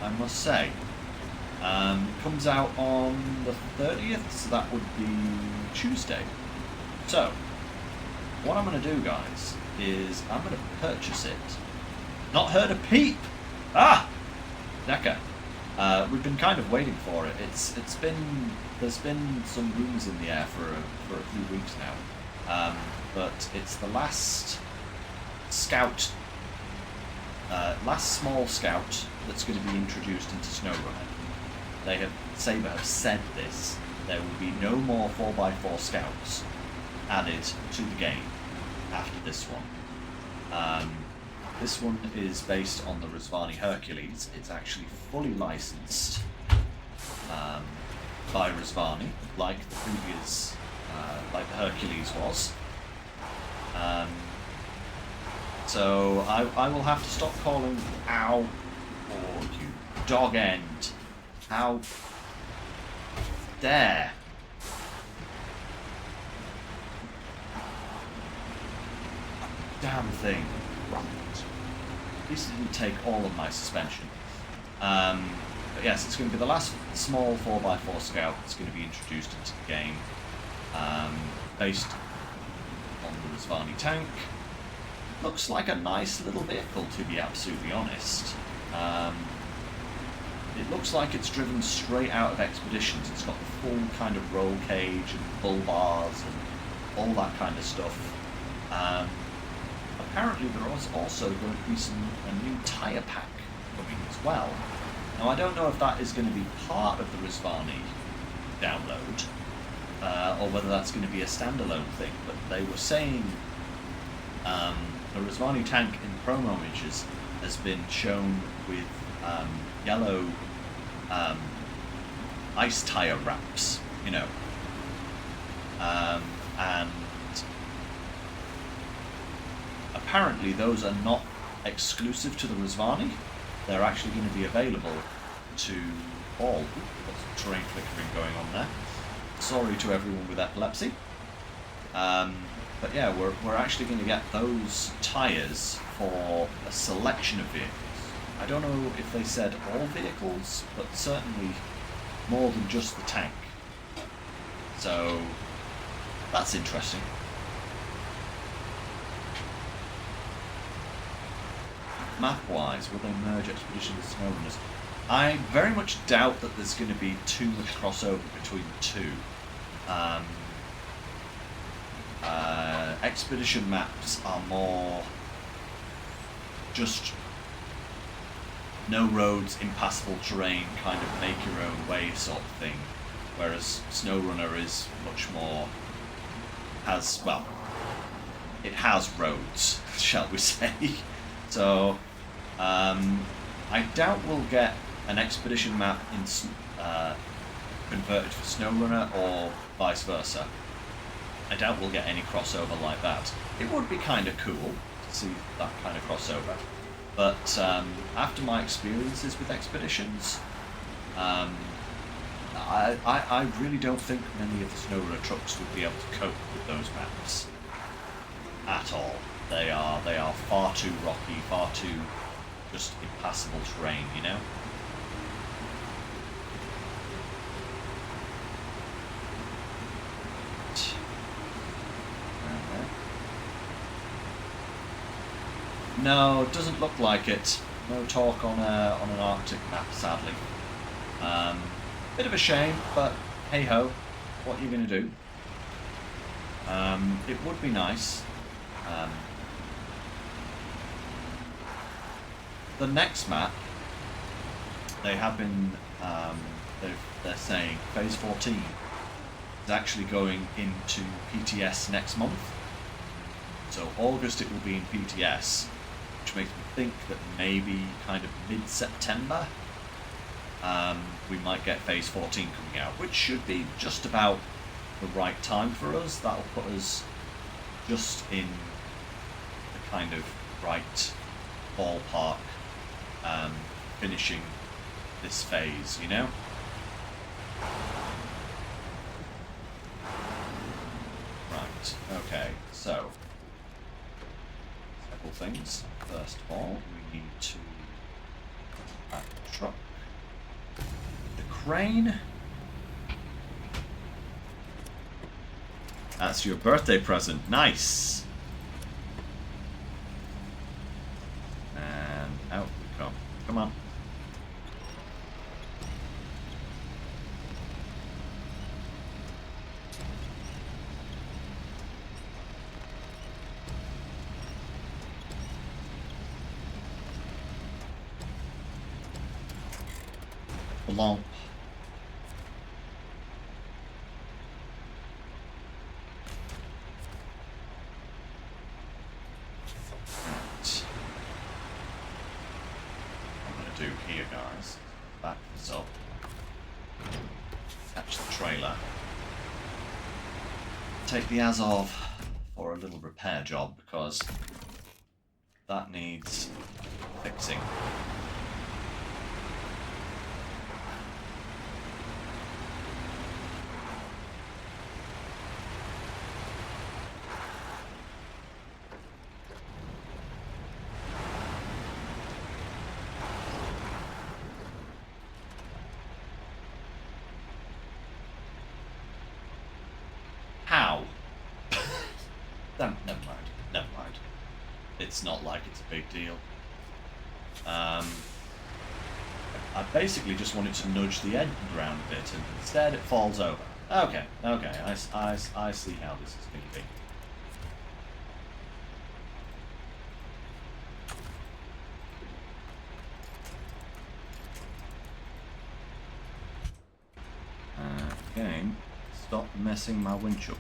I must say. Comes out on the 30th, so that would be Tuesday. So, what I'm going to do, guys, is I'm going to purchase it. Not heard a peep! Ah! Necker. We've been kind of waiting for it. There's been some rumours in the air for a few weeks now. But it's the last scout, last small scout that's going to be introduced into SnowRunner. Saber have said this. There will be no more 4x4 scouts added to the game after this one. This one is based on the Rizvani Hercules. It's actually fully licensed by Rizvani, like the previous, like the Hercules was. So I will have to stop calling ow, or you dog end. How dare. Damn thing. At least it didn't take all of my suspension. But yes, it's going to be the last small 4x4 scout that's going to be introduced into the game, based on the Rizvani tank. Looks like a nice little vehicle, to be absolutely honest. It looks like it's driven straight out of Expeditions. It's got the full kind of roll cage and bull bars and all that kind of stuff. Apparently there is also going to be a new tyre pack coming as well. Now I don't know if that is going to be part of the Rizvani download, or whether that's going to be a standalone thing, but they were saying the Rizvani tank in promo images has been shown with yellow ice tyre wraps, you know, and apparently those are not exclusive to the Rizvani. They're actually going to be available to all. Got some terrain flickering going on there. Sorry to everyone with epilepsy. But yeah, we're actually going to get those tyres for a selection of vehicles. I don't know if they said all vehicles, but certainly more than just the tank. So That's interesting. Map-wise, will they merge Expedition with Snowrunners? I very much doubt that there's going to be too much crossover between the two. Expedition maps are more just no roads, impassable terrain, kind of make your own way sort of thing, whereas Snowrunner is much more, it has roads, shall we say. So I doubt we'll get an expedition map converted for Snowrunner or vice versa. I doubt we'll get any crossover like that. It would be kind of cool to see that kind of crossover. But after my experiences with expeditions, I really don't think many of the Snowrunner trucks would be able to cope with those maps at all. They are far too rocky, far too just impassable terrain, you know? No, it doesn't look like it. No talk on an Arctic map, sadly. Bit of a shame, but hey ho, what are you going to do? It would be nice. The next map, they have been, they're saying Phase 14 is actually going into PTS next month. So August it will be in PTS, which makes me think that maybe kind of mid-September we might get Phase 14 coming out, which should be just about the right time for us. That'll put us just in the kind of right ballpark finishing this phase, you know? Right, okay, so several things. First of all, we need to pack the truck. The crane. That's your birthday present. Nice. And out we come. Come on. Along. Do here, guys. Back this up. Catch the trailer. Take the Azov for a little repair job because that needs fixing. Never mind. It's not like it's a big deal. I basically just wanted to nudge the end around a bit, and instead it falls over. Okay, I see how this is going to be. Game, stop messing my winch up.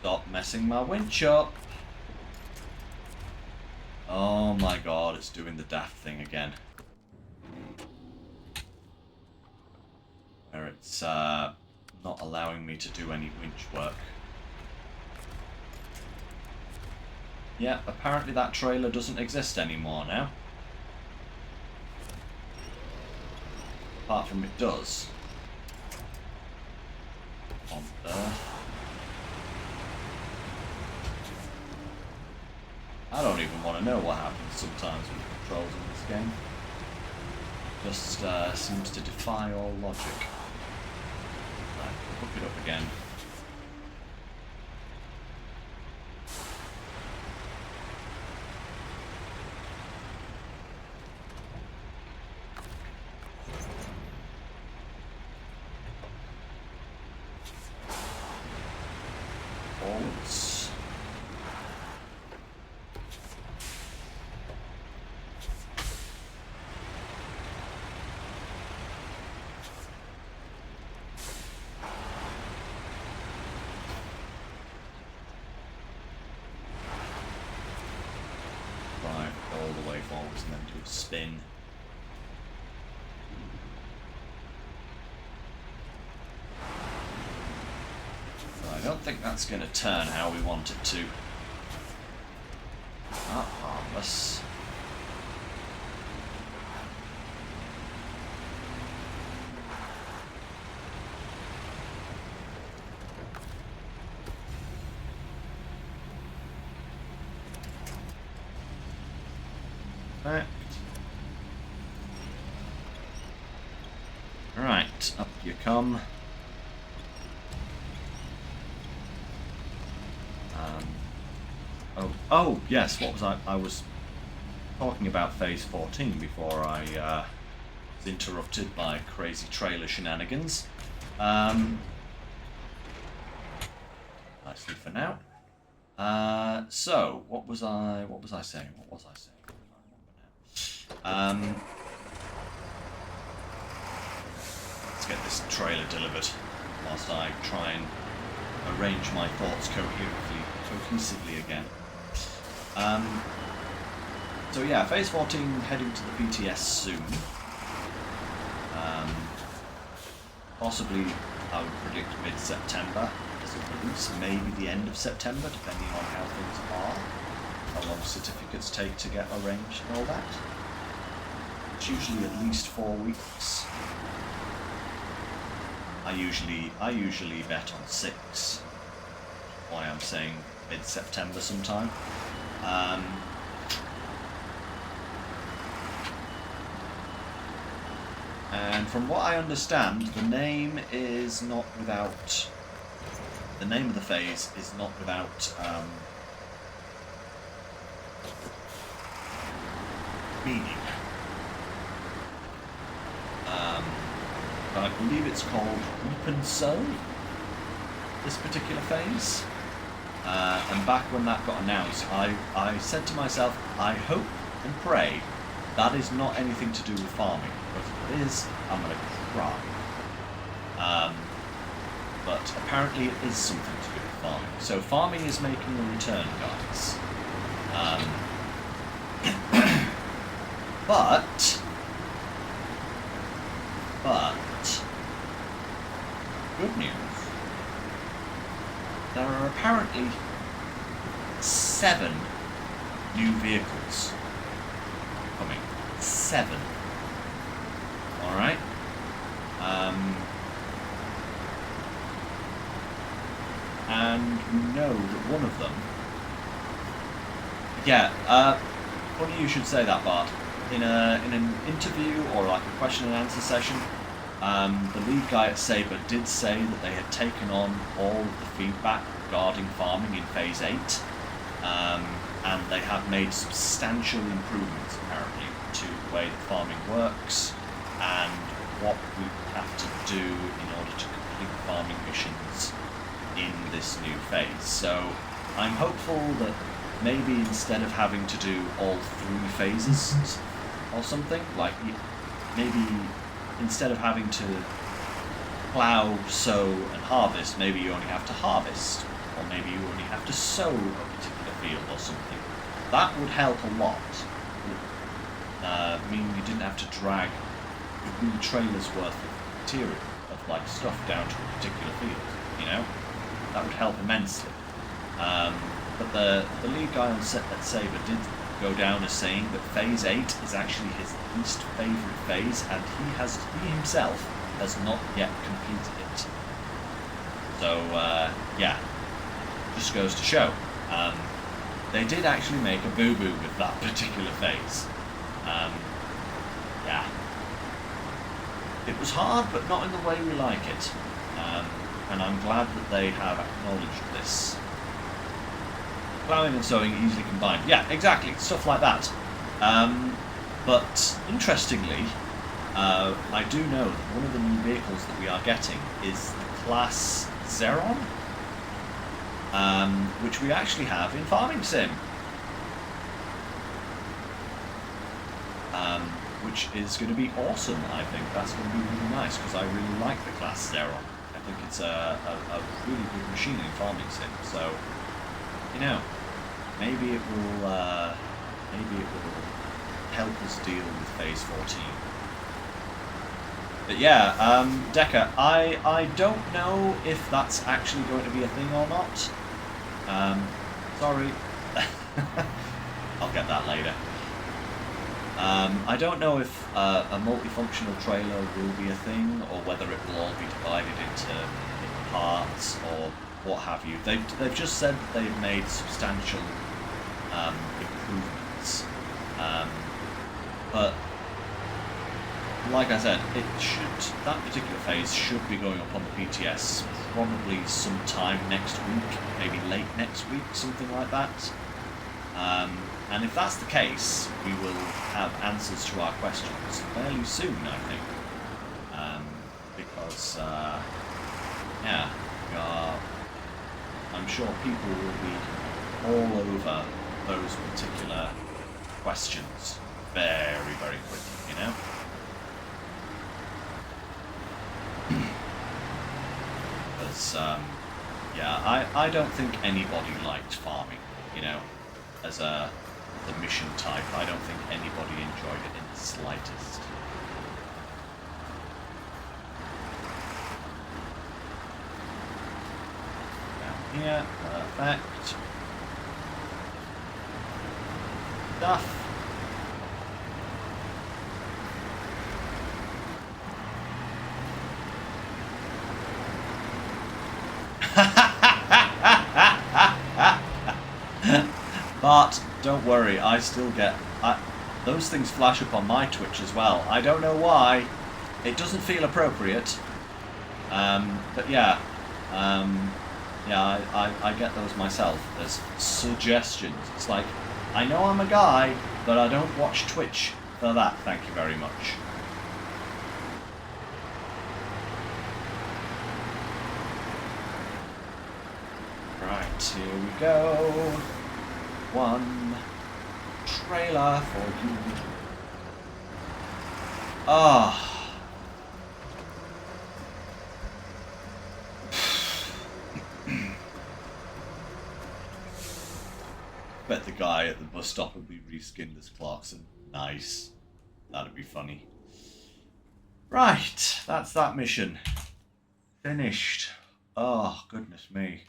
Stop messing my winch up. Oh my god, it's doing the daft thing again. Where it's not allowing me to do any winch work. Yeah, apparently that trailer doesn't exist anymore now. Apart from it does. On Earth. I don't even want to know what happens sometimes with the controls in this game. Just seems to defy all logic. Right, we'll hook it up again. times and then do a spin. But I don't think that's going to turn how we want it to. Not harmless. Right, up you come. Oh yes, what was I was talking about phase 14 before I was interrupted by crazy trailer shenanigans. Nicely for now. So what was I saying? I don't remember now. Let's get this trailer delivered whilst I try and arrange my thoughts cohesively again. So yeah, phase 14 heading to the BTS soon. Possibly, I would predict mid-September as a release, maybe the end of September, depending on how things are, how long certificates take to get arranged and all that. It's usually at least 4 weeks. I usually bet on 6. Why I'm saying mid-September sometime. And from what I understand, the name of the phase is not without meaning. But I believe it's called Reap and Sow, this particular phase. And back when that got announced, I said to myself, I hope and pray that is not anything to do with farming, because if it is, I'm going to cry. But apparently it is something to do with farming. So farming is making a return, guys. But good news. There are apparently 7 new vehicles coming. 7. Alright? And we know that one of them... Yeah, funny you should say that, Bart. In an interview or like a question and answer session, the lead guy at Sabre did say that they had taken on all of the feedback regarding farming in Phase 8, and they have made substantial improvements, apparently, to the way that farming works and what we have to do in order to complete farming missions in this new phase. So I'm hopeful that maybe instead of having to do all 3 phases or something, like maybe instead of having to plough, sow and harvest, maybe you only have to harvest, or maybe you only have to sow a particular field or something. That would help a lot. Meaning you didn't have to drag a whole trailer's worth of material, of like stuff down to a particular field, you know? That would help immensely. But the lead guy at Sabre did go down as saying that Phase 8 is actually his least favourite phase, and he himself has not yet completed it. So, yeah, just goes to show. They did actually make a boo-boo with that particular phase. Yeah. It was hard, but not in the way we like it. And I'm glad that they have acknowledged this. Ploughing and sowing easily combined. Yeah, exactly. Stuff like that. But interestingly, I do know that one of the new vehicles that we are getting is the class Zeron, which we actually have in Farming Sim. Which is going to be awesome, I think. That's going to be really nice, because I really like the class Zeron. I think it's a really good machine in Farming Sim. So, you know, maybe it will help us deal with phase 14. But yeah, Decker, I don't know if that's actually going to be a thing or not. Sorry. I'll get that later. I don't know if a multifunctional trailer will be a thing, or whether it will all be divided into parts or what have you. They've just said that they've made substantial improvements, but like I said, that particular phase should be going up on the PTS probably sometime next week, maybe late next week, something like that. And if that's the case, we will have answers to our questions fairly soon, I think. Because, yeah, I'm sure people will be all over those particular questions very, very quickly, you know? Because, yeah, I don't think anybody liked farming, you know, as the mission type. I don't think anybody enjoyed it in the slightest. Down here, perfect. Stuff. But don't worry, I still get those things flash up on my Twitch as well. I don't know why. It doesn't feel appropriate. But yeah, yeah, I get those myself as suggestions. It's like, I know I'm a guy, but I don't watch Twitch for that. Thank you very much. Right, here we go. One trailer for you. Ah. Bet the guy at the bus stop will be reskinned as Clarkson. Nice. That'd be funny. Right, that's that mission. Finished. Oh, goodness me.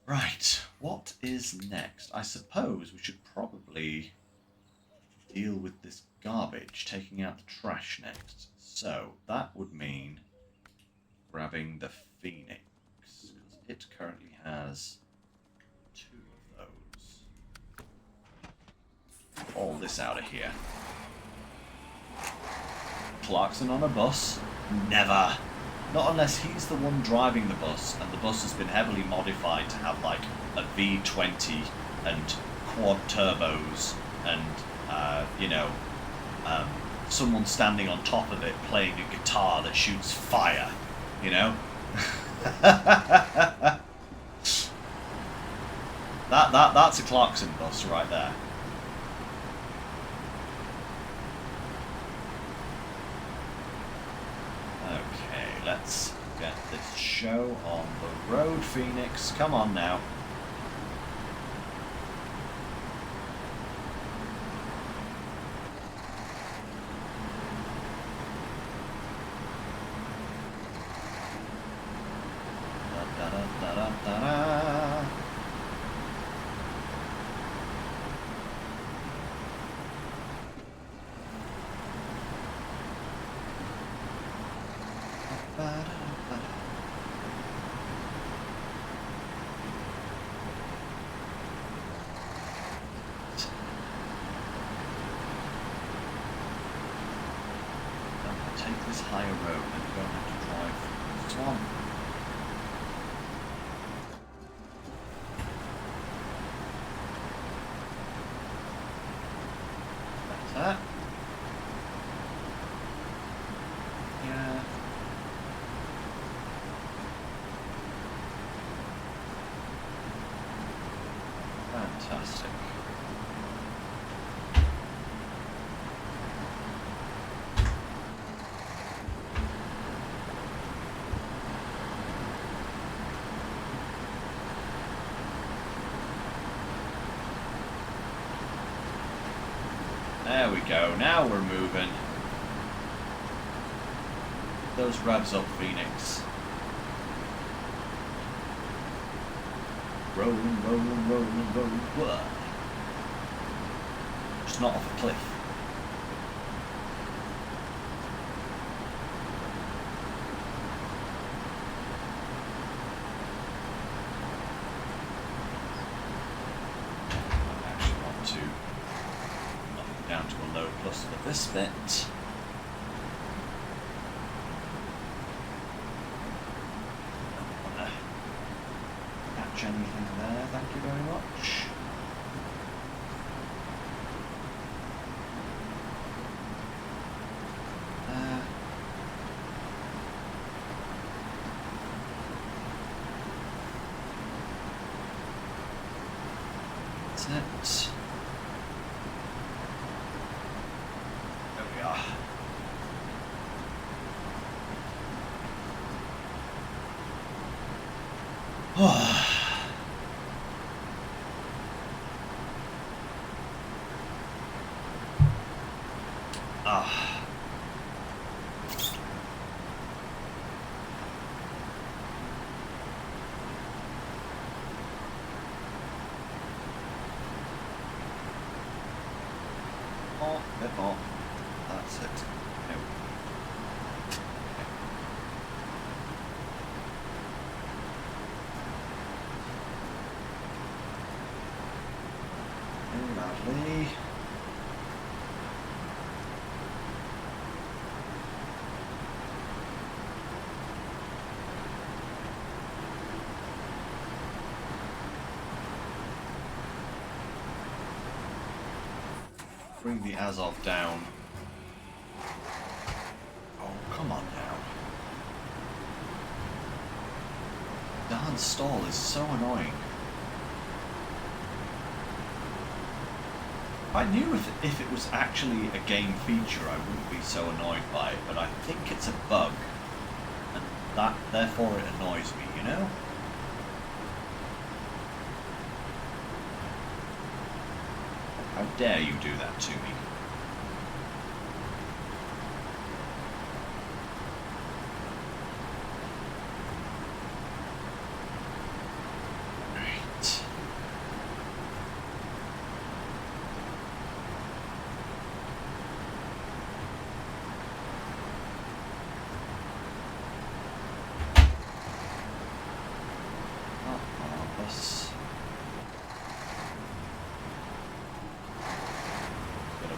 Right, what is next? I suppose we should probably deal with this garbage, taking out the trash next. So, that would mean grabbing the Phoenix, because it currently has 2 of those. All this out of here. Clarkson on a bus? Never! Not unless he's the one driving the bus, and the bus has been heavily modified to have like a V20 and quad turbos and, you know, someone standing on top of it playing a guitar that shoots fire, you know? That's a Clarkson bus right there. Let's get this show on the road, Phoenix. Come on now. Take this higher road and you don't have to drive through the swamp. Better. Yeah. Fantastic. There we go. Now we're moving. Those revs up, Phoenix. Rolling, rolling, rolling, rolling. Whoa. Just not off a cliff. I actually want to knock it down to a low plus for this bit. Anything there, thank you very much. That's it. There we are. Oh. More, a bit more. That's it. No. Lovely. Bring the Azov down. Oh, come on now. Darn stall is so annoying. I knew if it was actually a game feature I wouldn't be so annoyed by it, but I think it's a bug. And that, therefore it annoys me, you know? How dare you do that to me? Right. This.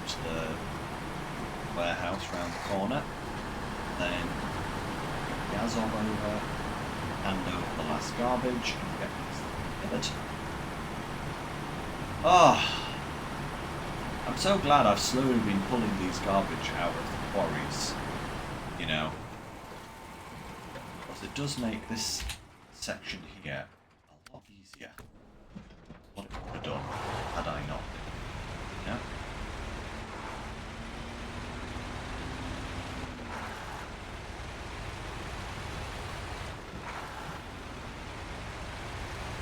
To the warehouse round the corner, then get the Azov over, hand over the last garbage, and get this delivered. Oh, I'm so glad I've slowly been pulling these garbage out of the quarries, you know, because it does make this section here a lot easier than what it would have done had I not, you know?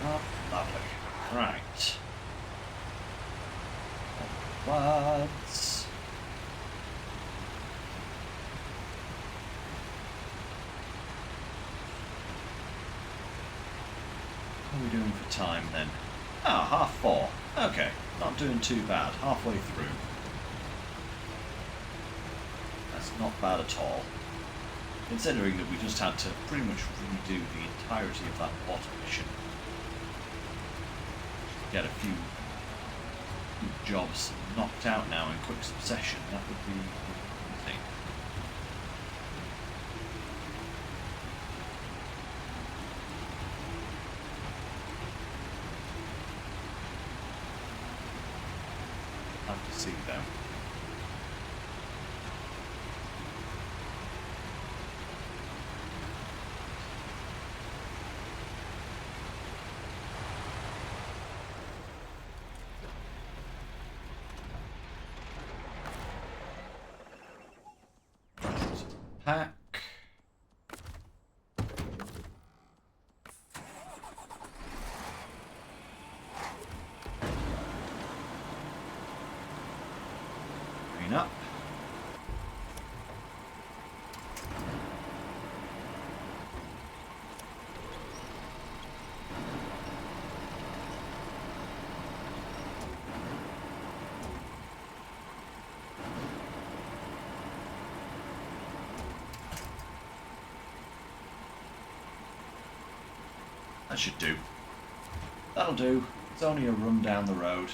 Oh, lovely. Right. Floods. What are we doing for time then? Ah, 4:30. Okay, not doing too bad. Halfway through. That's not bad at all. Considering that we just had to pretty much redo the entirety of that water mission. Get a few jobs knocked out now in quick succession, that would be amazing. Have to see though. Pack. That should do. That'll do. It's only a run down the road.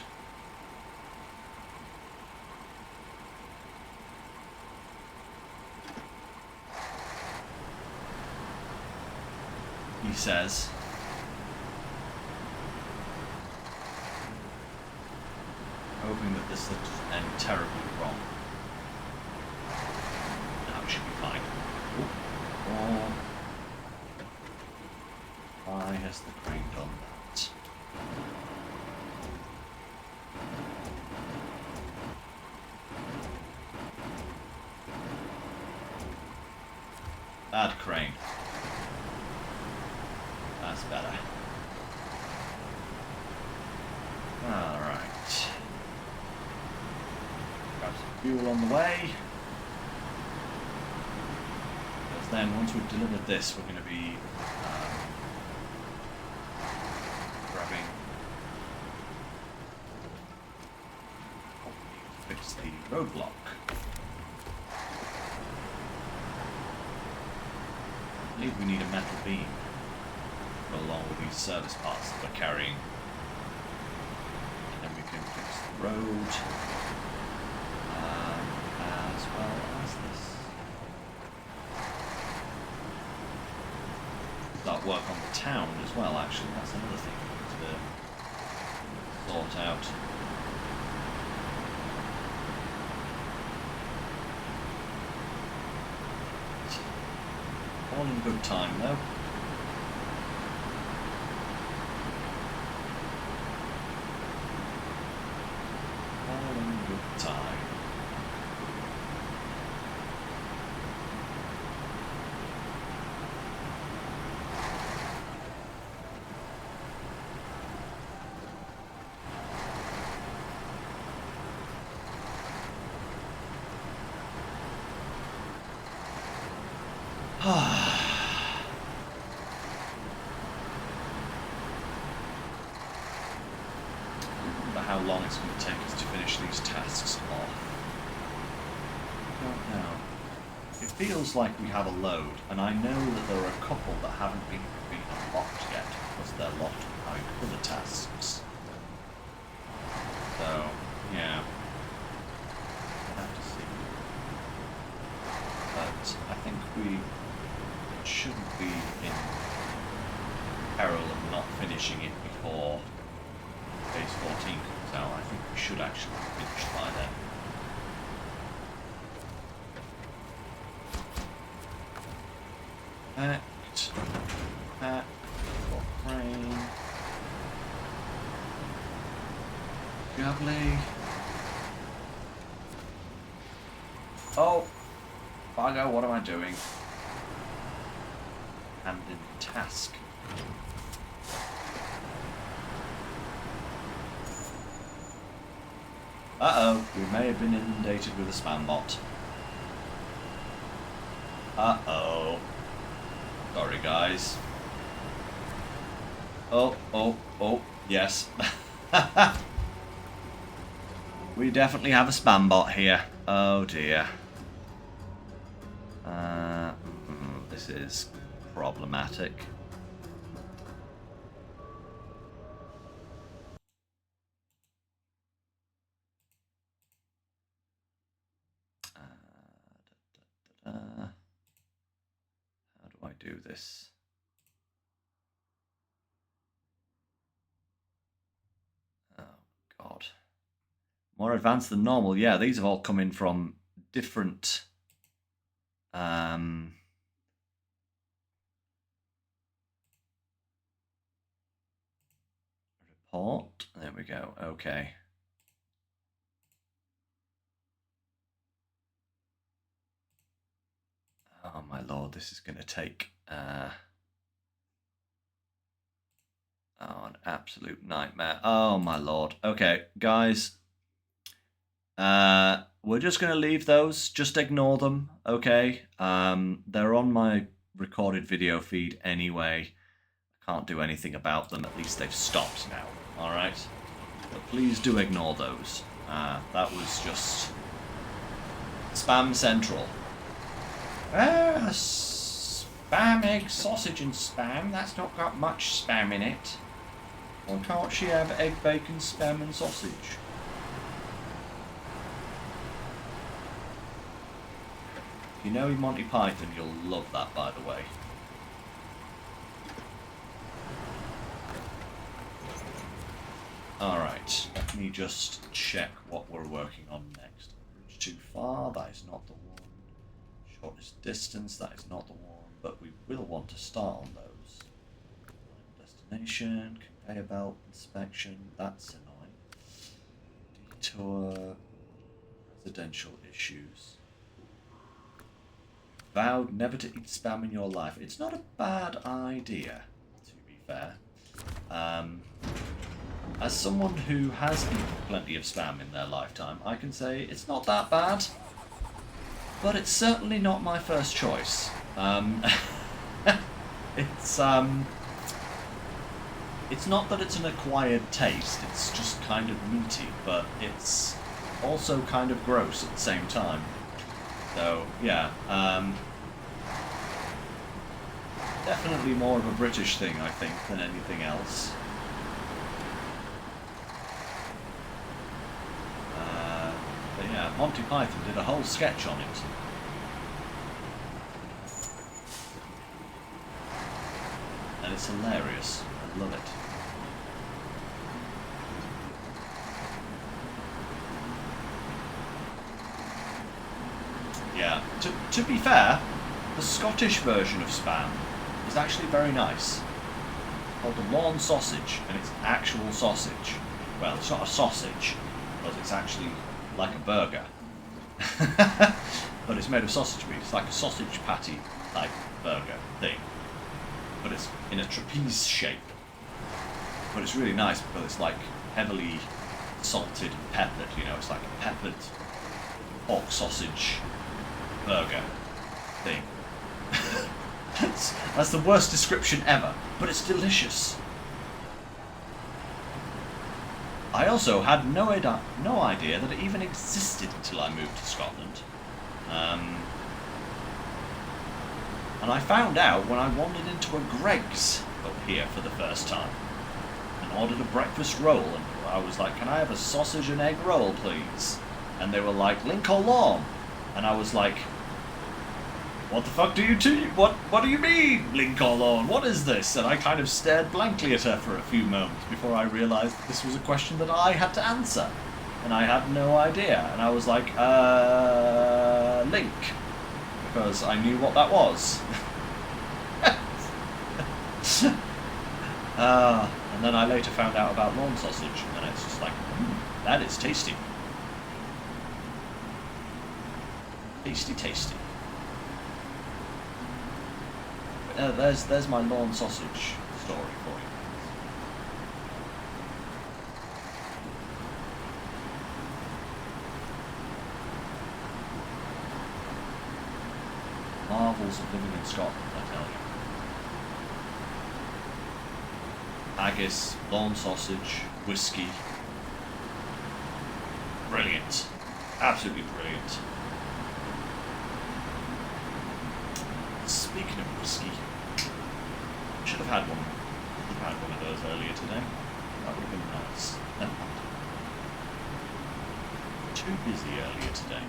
He says. Hoping that this doesn't end terribly wrong. No, it should be fine. Oh. Why has the crane done that? Bad crane. That's better. Alright. Grab some fuel on the way. Because then once we've delivered this, we're going to be grabbing... fix the roadblock. I believe we need a metal beam to go along with these service parts that we're carrying. And then we can fix the road as well as this. Start work on the town as well, actually. That's another thing we need to sort out. All in good time, though. All in good time. How long it's going to take us to finish these tasks off. I don't know. It feels like we have a load, and I know that there are a couple that haven't been unlocked yet because they're locked behind other tasks. So, yeah. We'll have to see. But I think we shouldn't be in peril of not finishing it before phase 14 comes out. I think we should actually be finished by then. Back, got crane. Jubbly. Oh, bugger, what am I doing? Hand in task. Uh-oh, we may have been inundated with a spam bot. Uh-oh. Sorry, guys. Oh, yes. We definitely have a spam bot here. Oh, dear. This is problematic. How do I do this? Oh, God. More advanced than normal. Yeah, these have all come in from different... report. There we go. Okay. Oh my lord, this is going to take an absolute nightmare. Oh my lord. Okay, guys. We're just going to leave those. Just ignore them, okay? They're on my recorded video feed anyway. I can't do anything about them. At least they've stopped now, alright? But please do ignore those. That was just spam central. Spam, egg, sausage and spam? That's not got much spam in it. Why can't she have egg, bacon, spam and sausage? If you know Monty Python, you'll love that, by the way. Alright, let me just check what we're working on next. Bridge too far, that is not the one. Shortest distance, that is not the one, but we will want to start on those. Destination, conveyor belt inspection, that's annoying. Detour, residential issues. Vowed never to eat spam in your life. It's not a bad idea, to be fair. As someone who has eaten plenty of spam in their lifetime, I can say it's not that bad, but it's certainly not my first choice. It's not that it's an acquired taste, it's just kind of meaty, but it's also kind of gross at the same time. So, yeah, definitely more of a British thing, I think, than anything else. But yeah, Monty Python did a whole sketch on it. And it's hilarious. I love it. Yeah, to be fair, the Scottish version of spam is actually very nice. It's called the lawn sausage, and it's actual sausage. Well, it's not a sausage, because it's actually like a burger. But it's made of sausage meat. It's like a sausage patty type burger thing. But it's in a trapeze shape. But it's really nice because it's like heavily salted and peppered, you know, it's like a peppered pork sausage burger thing. That's the worst description ever, but it's delicious. I also had no idea that it even existed until I moved to Scotland. And I found out when I wandered into a Greggs up here for the first time and ordered a breakfast roll, and I was like, can I have a sausage and egg roll, please? And they were like, Link or Lawn? And I was like, what the fuck do you what do you mean, Link or Lawn? What is this? And I kind of stared blankly at her for a few moments before I realised that this was a question that I had to answer. And I had no idea. And I was like, Link. Because I knew what that was. And then I later found out about lawn sausage, and it's just like, that is tasty. Tasty, tasty. There's my lawn sausage story for you. Marvels of living in Scotland, I tell you. Haggis, lawn sausage, whiskey. Brilliant. Absolutely brilliant. Speaking of whiskey, should have had one. Should have had one of those earlier today. That would have been nice. Too busy earlier today.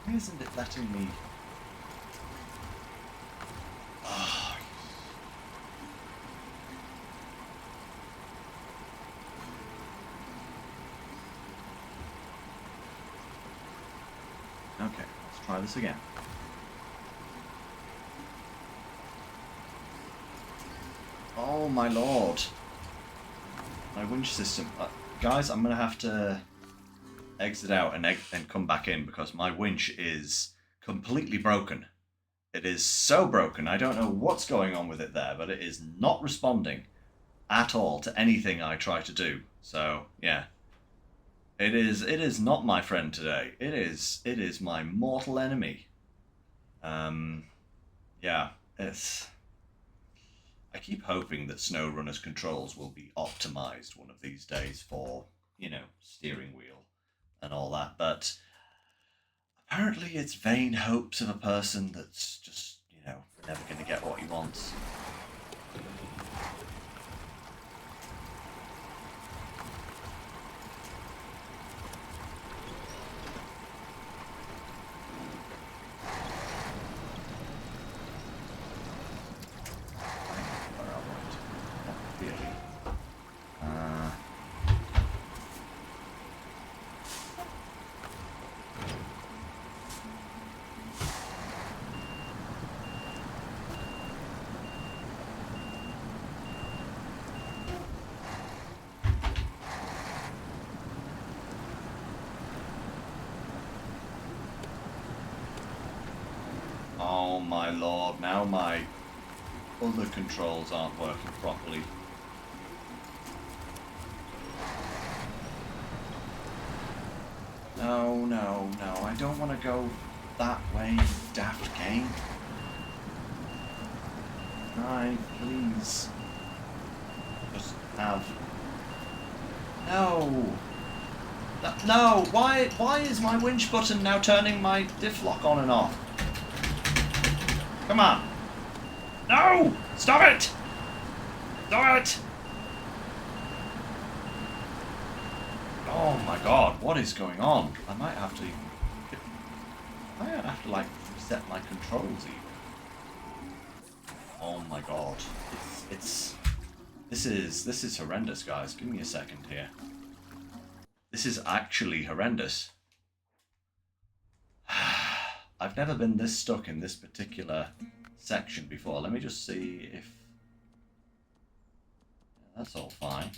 Why isn't it letting me... try this again. Oh my lord. My winch system. Guys, I'm going to have to exit out and come back in because my winch is completely broken. It is so broken. I don't know what's going on with it there, but it is not responding at all to anything I try to do. So, yeah. It is not my friend today. It is my mortal enemy. Yeah, I keep hoping that SnowRunner's controls will be optimized one of these days for, you know, steering wheel and all that, but apparently it's vain hopes of a person that's just, you know, never going to get what he wants. Oh my lord, now my other controls aren't working properly. No, no, no, I don't want to go that way, you daft game. Can I please just have... No! No! Why is my winch button now turning my diff lock on and off? Come on! No! Stop it! Stop it! Oh my god, what is going on? I might have to like reset my controls even. Oh my god. This is horrendous, guys. Give me a second here. This is actually horrendous. I've never been this stuck in this particular section before. Let me just see if... That's all fine.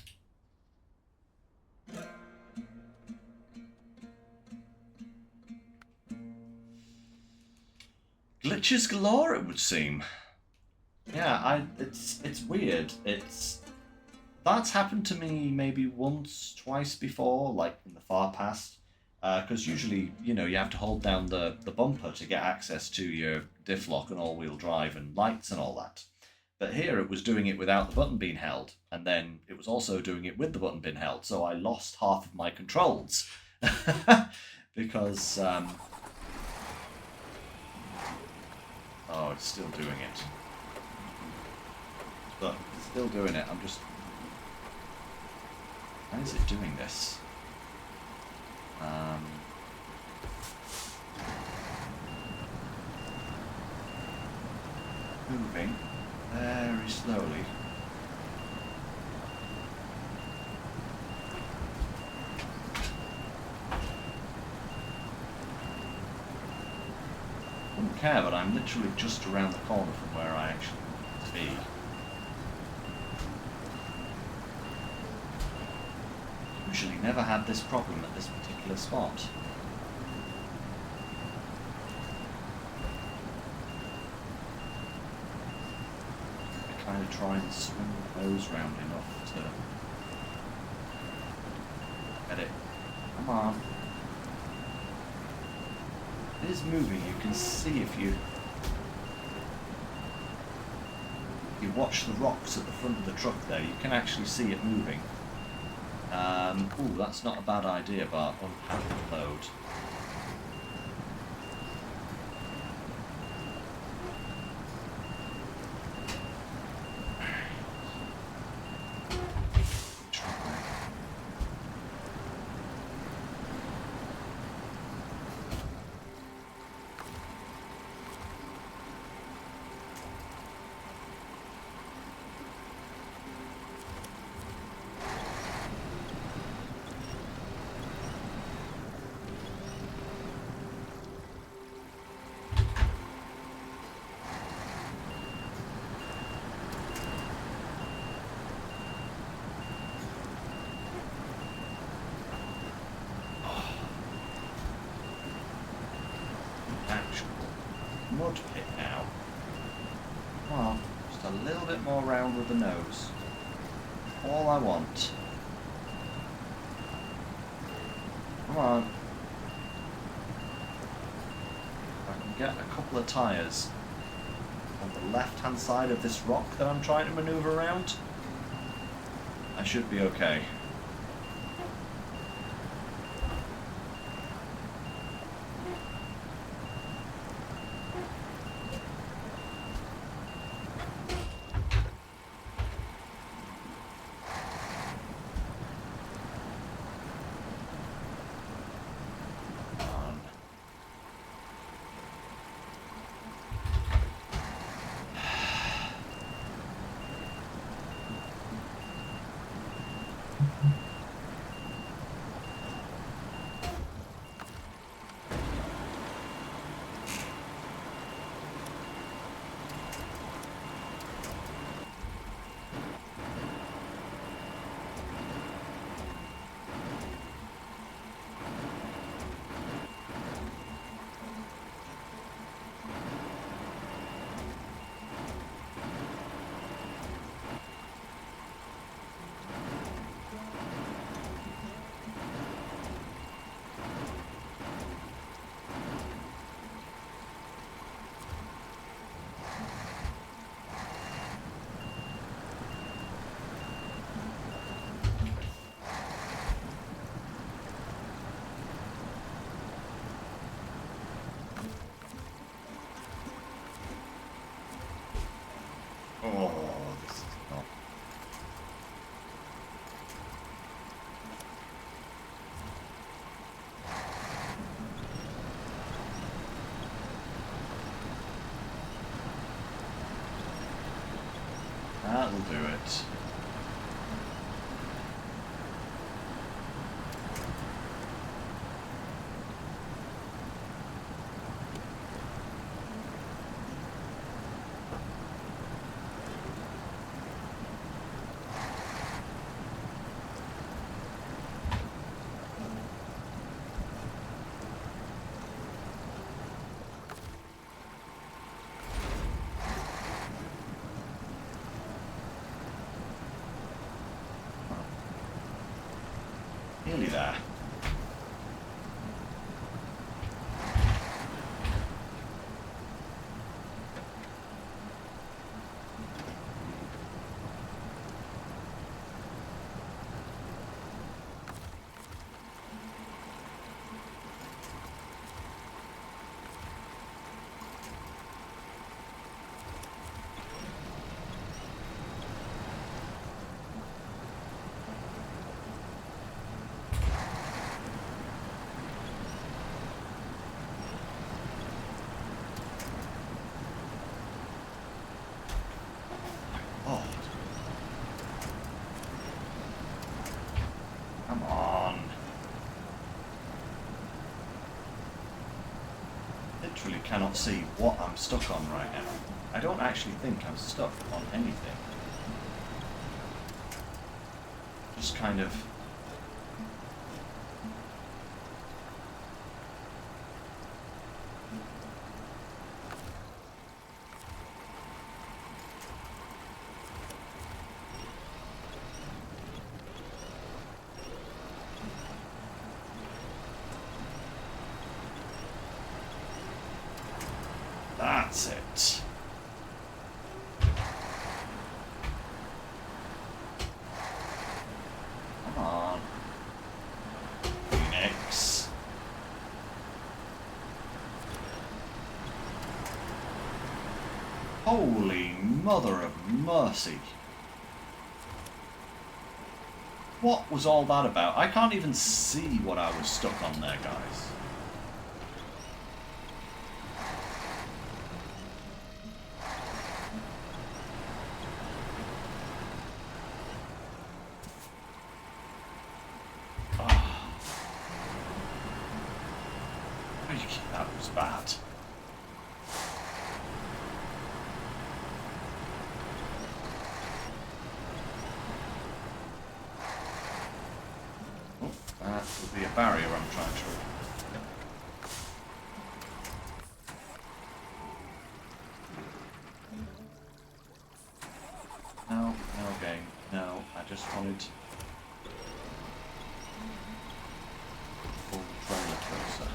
Glitches galore, it would seem. Yeah, it's weird. That's happened to me maybe once, twice before, like in the far past. Because usually, you know, you have to hold down the bumper to get access to your diff lock and all-wheel drive and lights and all that. But here it was doing it without the button being held, and then it was also doing it with the button being held, so I lost half of my controls. Because, oh, it's still doing it. But it's still doing it, I'm just... Why is it doing this? Moving very slowly. Wouldn't care, but I'm literally just around the corner from where I actually want to be. Usually never had this problem at this particular spot. I kind of try and swing the nose round enough to get it. Come on. It is moving, you can see if you watch the rocks at the front of the truck there, you can actually see it moving. Ooh, that's not a bad idea, but unpack the load. little bit more round with the nose. All I want. Come on. If I can get a couple of tyres on the left-hand side of this rock that I'm trying to manoeuvre around, I should be okay. Oh, this is not. That'll do it. Nearly there. Oh. Come on. Literally cannot see what I'm stuck on right now. I don't actually think I'm stuck on anything. Just kind of... That's it. Come on. Phoenix. Holy mother of mercy. What was all that about? I can't even see what I was stuck on there, guys. That was bad. Oh, that would be a barrier I'm trying to... No, no game. No, I just wanted to pull the trailer closer.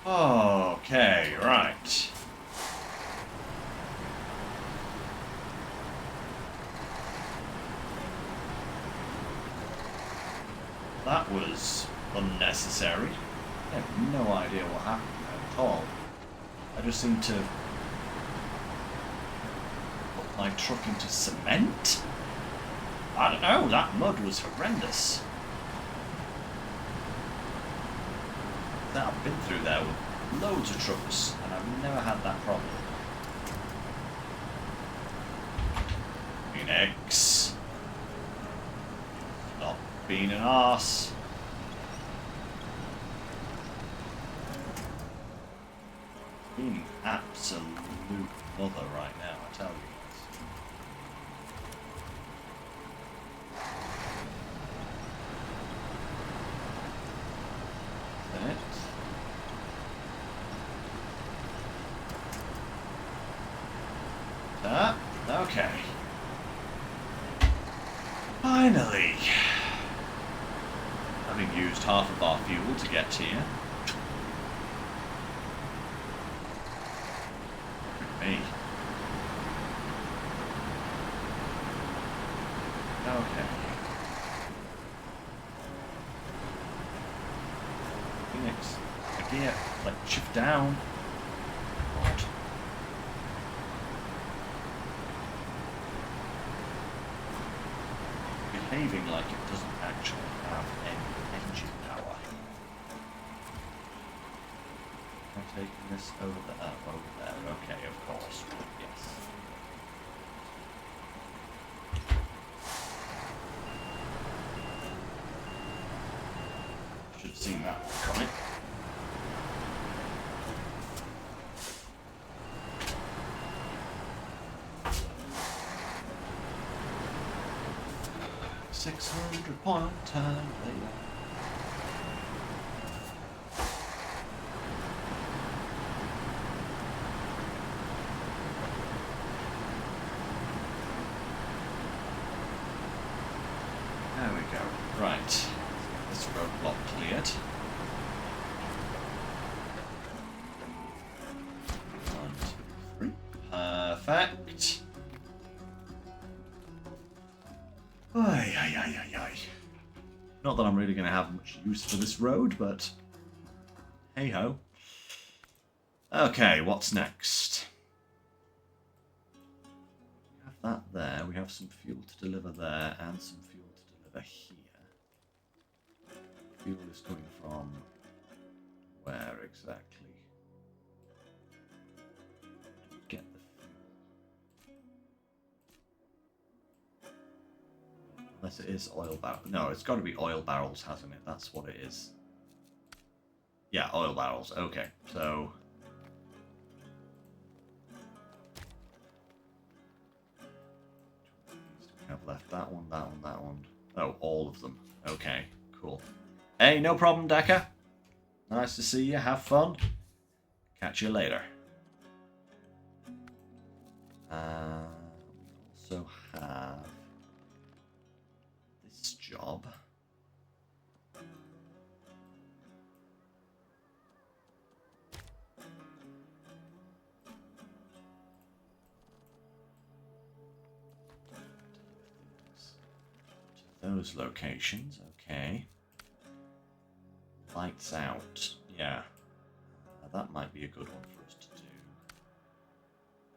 Okay, right. That was unnecessary. I have no idea what happened there at all. I just seemed to put my truck into cement. I don't know, that mud was horrendous. I've been through there with loads of trucks and I've never had that problem. Phoenix. Stop being an arse. Being absolute mother right now, I tell you. Okay. Finally! Having used half of our fuel to get here. Me. Okay. Phoenix. A gear. Like, shift down. God. Behaving like it doesn't actually have any engine power. Am I taking this over there? Over there. Okay, of course. Yes. Should have seen that one coming. £600 time later. There we go. Right. This roadblock cleared. 1, 2, 3. Perfect. Ay, ay, ay, ay, ay. Not that I'm really going to have much use for this road, but hey ho. Okay, what's next? We have that there. We have some fuel to deliver there and some fuel to deliver here. Fuel is coming from where exactly? Get the unless it is oil barrels. No, it's got to be oil barrels, hasn't it? That's what it is. Yeah, oil barrels. Okay, so we have left that one, that one, that one. Oh, all of them. Okay, cool. Hey, no problem, Decker. Nice to see you. Have fun. Catch you later. We also have this job. To those locations, okay. Lights out, yeah. That might be a good one for us to do.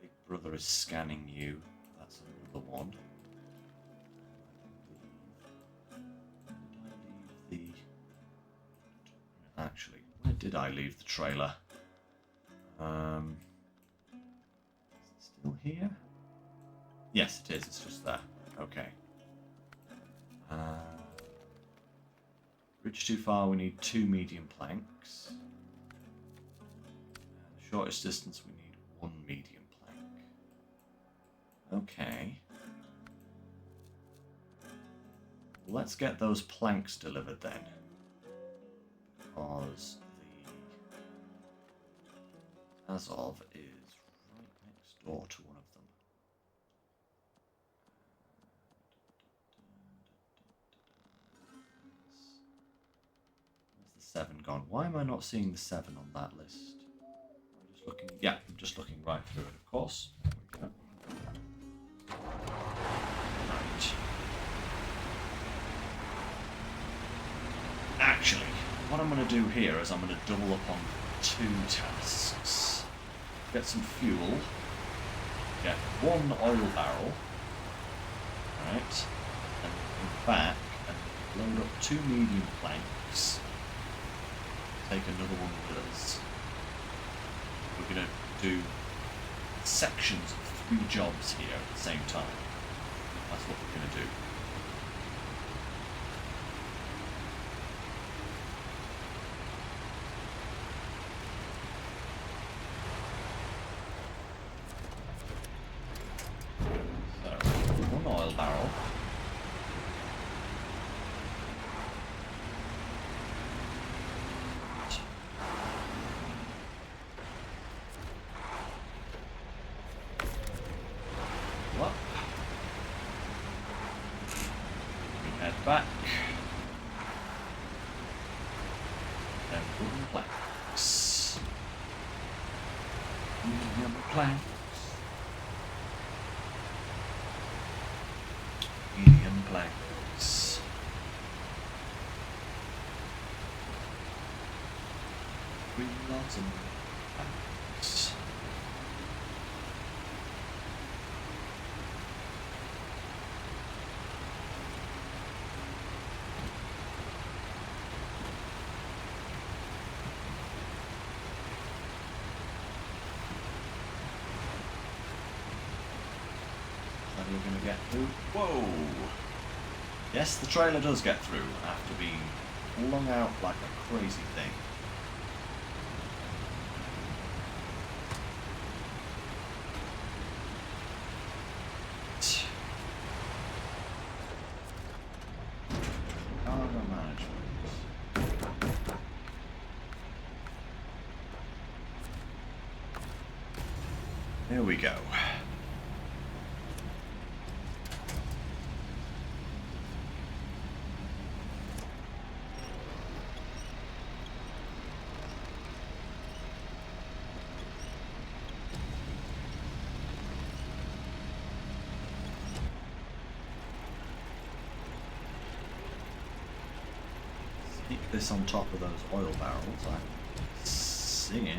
Big Brother is scanning you. That's another one. Actually, where did I leave the trailer? Is it still here? Yes, it is. It's just there. Okay. Bridge too far, we need 2 medium planks. Shortest distance, we need 1 medium plank. Okay. let's get those planks delivered then. Because the Azov is right next door to one of them. Where's the 7 gone? Why am I not seeing the 7 on that list? I'm just looking. Yeah, I'm just looking right through it, of course. There we go. Right. Actually, what I'm going to do here is I'm going to double up on 2 tasks. Get some fuel. Get 1 oil barrel. Right. And go back and load up 2 medium planks. Take another one with us. We're going to do sections of 3 jobs here at the same time. That's what we're going to do. So, 1 oil barrel. What? We head back. And wooden planks. Medium planks. Medium planks. Three lots of planks. We're going to get through. Whoa! Yes, the trailer does get through after being flung out like a crazy thing. Cargo management. Here we go. Stick this on top of those oil barrels. I'm singing.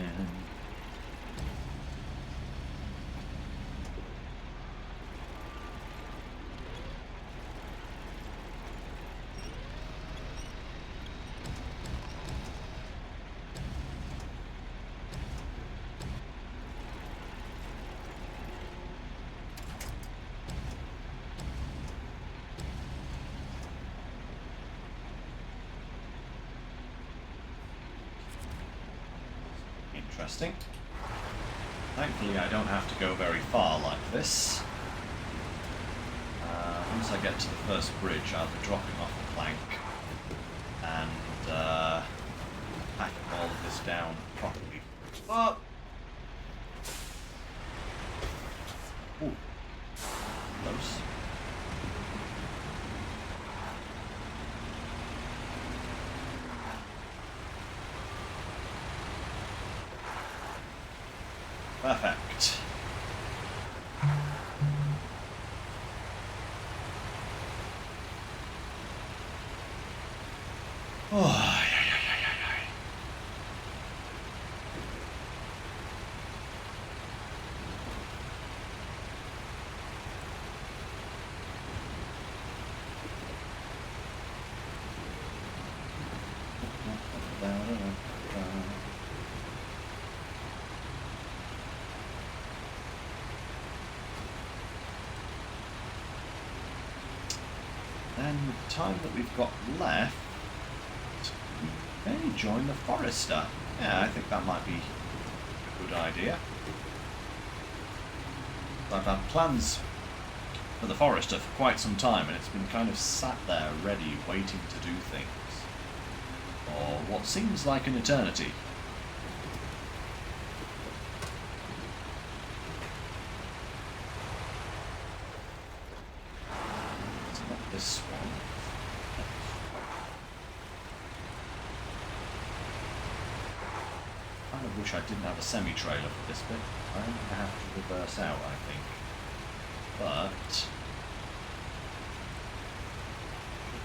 Interesting. Thankfully, I don't have to go very far like this. Once I get to the first bridge, I'll be dropping off a plank and packing all of this down properly. Oh! Ooh. Close. Perfect. Oh, and with the time that we've got left, we may join the Forester. Yeah, I think that might be a good idea. I've had plans for the Forester for quite some time, and it's been kind of sat there ready, waiting to do things. For what seems like an eternity. It's not this one. I kind of wish I didn't have a semi-trailer for this bit. I'm going to have to reverse out, I think. But it's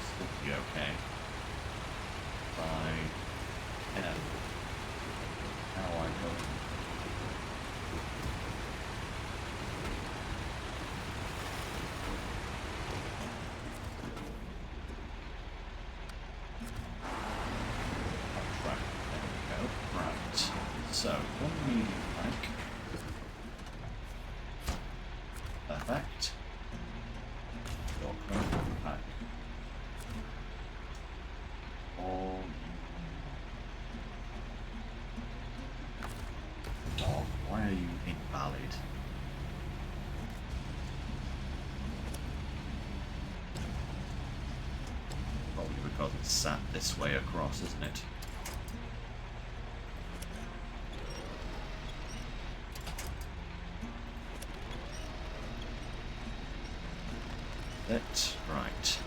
still be okay. Yeah. How I go. Right. There we go. Right. So one medium pack. Perfect. Your critical pack. All dog, why are you invalid? Probably because it's sat this way across, isn't it? That's right.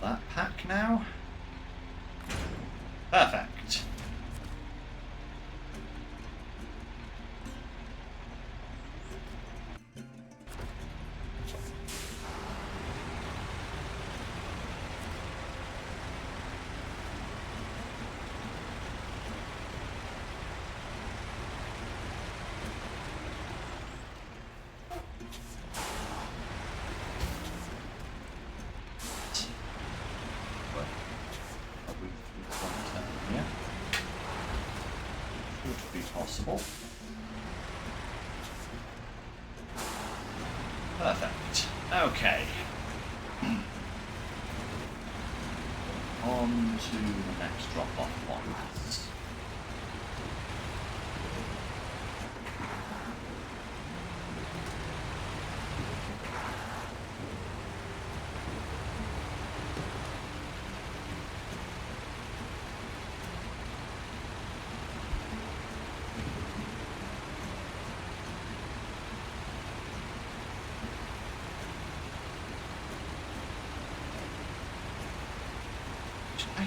That pack now. Perfect. Would be possible. Perfect. Okay. On to the next drop-off points.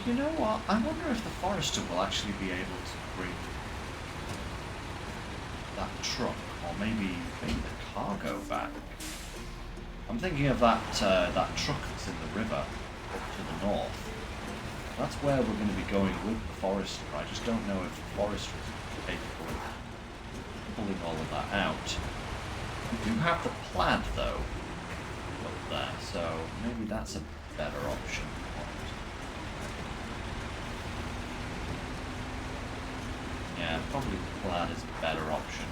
You know what? I wonder if the Forester will actually be able to bring that truck, or maybe the cargo back. I'm thinking of that that truck that's in the river up to the north. That's where we're going to be going with the Forester. I just don't know if the Forester is capable of pulling all of that out. We do have the plaid though up there, so maybe that's a better option. Yeah, probably the plaid is a better option.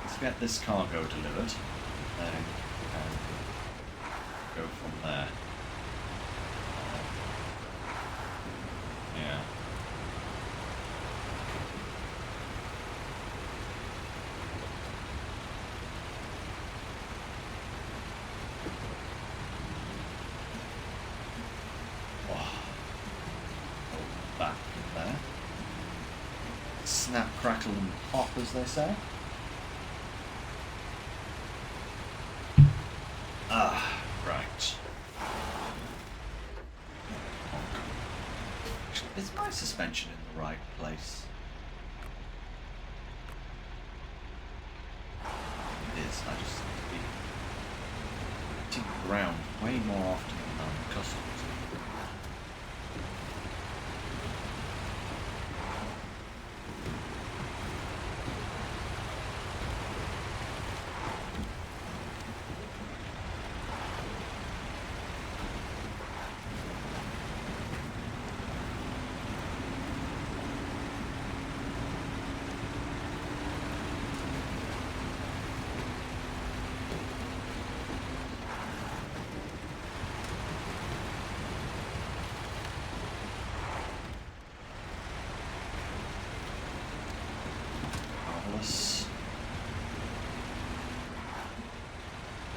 Let's get this cargo delivered, then go from there. Yeah. Back there. Snap, crackle and pop, as they say. Ah, right. Is my suspension in the right place? It is. I just seem to be hitting the ground way more often than I'm accustomed to.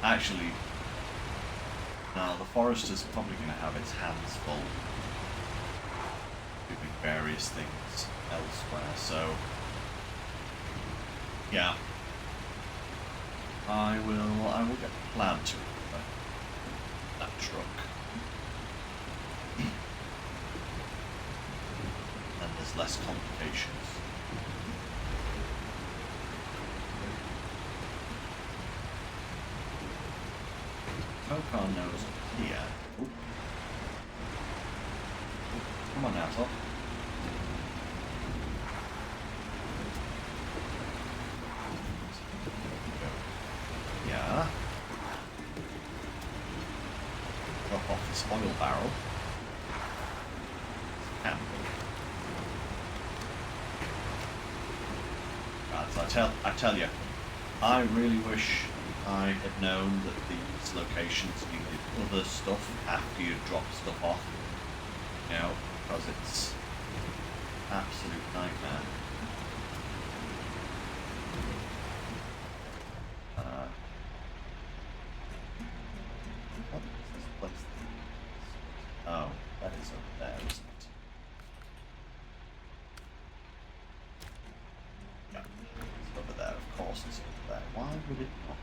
Actually, no, the forester's probably going to have its hands full doing various things elsewhere, so yeah. I will get the plan to that truck. And there's less complications. Tokar knows here. Ooh. Come on now, Top. Yeah. Drop off this oil barrel. I tell you, I really wish I had known that these locations needed other stuff after you drop stuff off. You know, because it's absolute nightmare. What is this place? Oh, that is over there, isn't it? Yeah, it's over there, of course it's over there. Why would it not?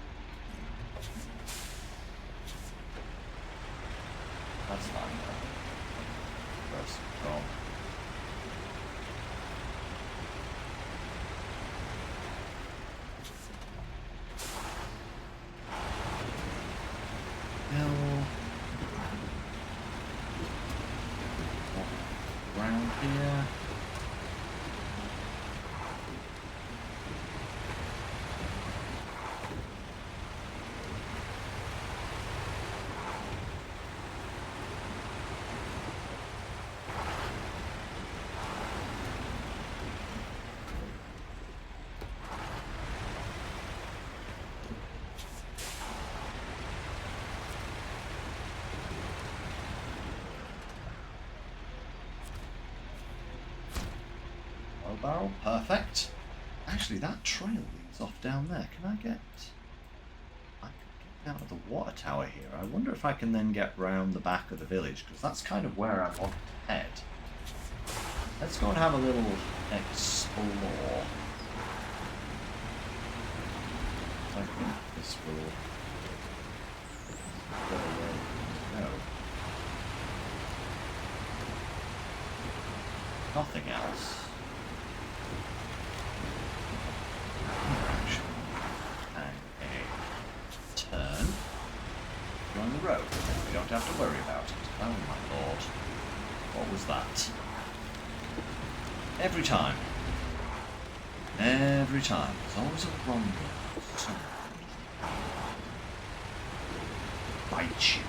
That's fine. First control. Around here. Barrel, perfect. Actually, that trail leads off down there. Can I get out of the water tower here? I wonder if I can then get round the back of the village, because that's kind of where I want to head. Let's go and have a little explore. I think this will go away. No. Nothing else. Turn along the road. We don't have to worry about it. Oh my lord. What was that? Every time. Every time. There's always a rumble. Bite you.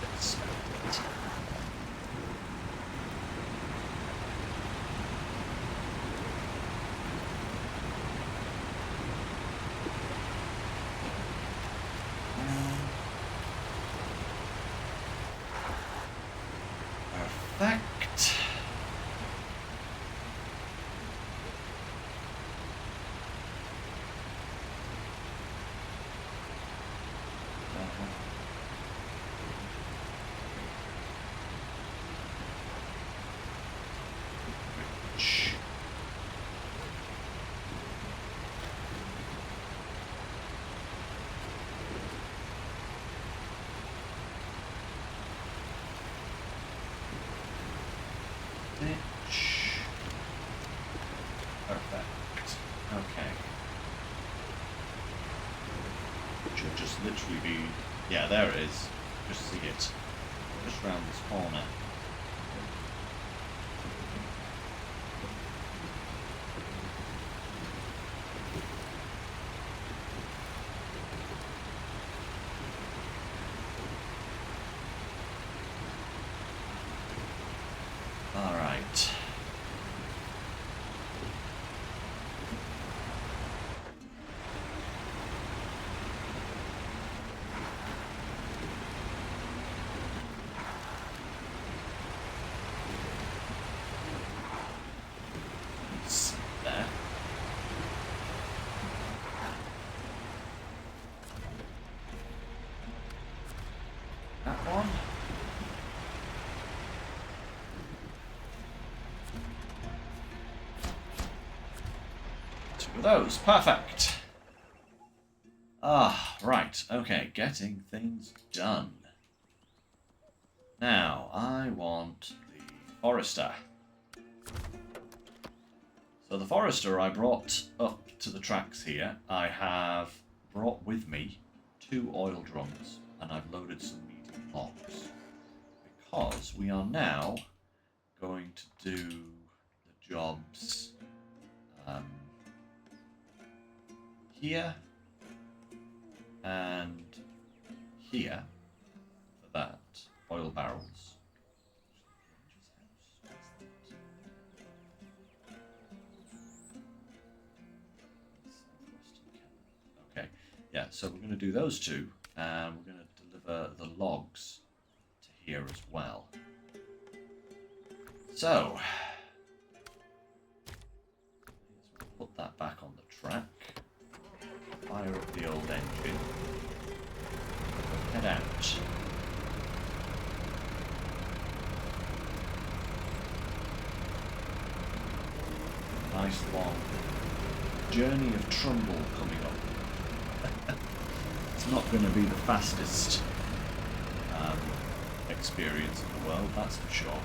Let's smell it. Perfect. Rich. Perfect. Okay. Should just literally be... Yeah, there it is. Just see it. Just round this corner. Alright. of those. Perfect. Ah, right. Okay, getting things done. Now, I want the Forester. So the Forester I brought up to the tracks here. I have brought with me 2 oil drums, and I've loaded some medium logs. Because we are now going to do the jobs here and here for that oil barrels. Okay, yeah, so we're going to do those 2, and we're going to deliver the logs to here as well. So, put that back on the track. Fire up the old engine. Head out. Nice long journey of Trumbull coming up. It's not going to be the fastest experience in the world, that's for sure.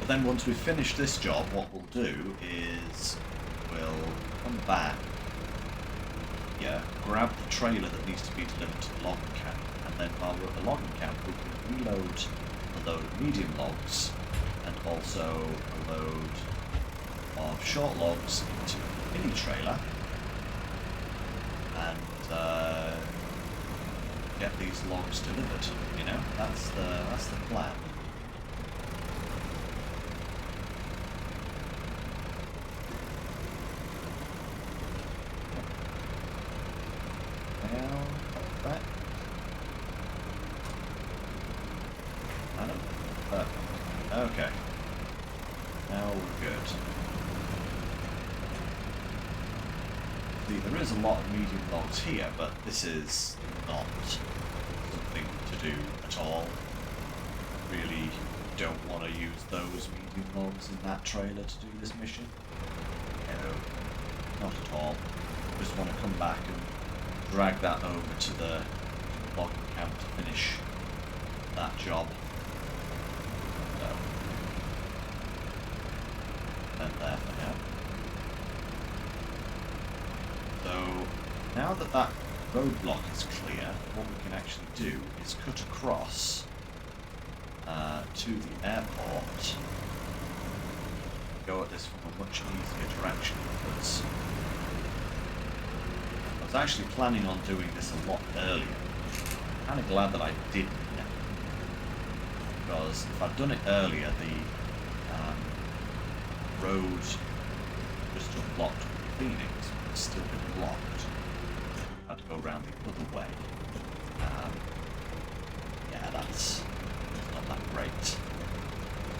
But then once we've finished this job, what we'll do is we'll come back here, grab the trailer that needs to be delivered to the logging camp, and then while we're at the logging camp we can reload a load of medium logs and also a load of short logs into a mini trailer and get these logs delivered. You know, that's the plan. Down, back. Perfect. Okay. Now we're good. See, there is a lot of medium logs here, but this is not something to do at all. Really don't want to use those medium logs in that trailer to do this mission. No, not at all. Just want to come back and drag that over to the logging camp to finish that job. So, and there for now. So, now that that roadblock is clear, what we can actually do is cut across to the airport. Go at this from a much easier direction because I was actually planning on doing this a lot earlier. I'm kind of glad that I didn't, because if I'd done it earlier, the road just unblocked with Phoenix would still been blocked. I had to go around the other way. Yeah, that's not that great.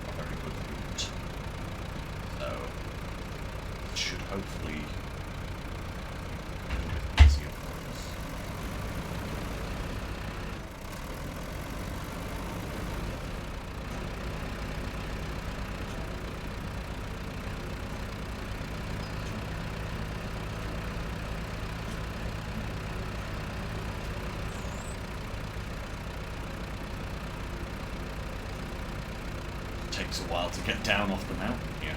Not very good route. So it should hopefully easier for us. It takes a while to get down off the mountain here.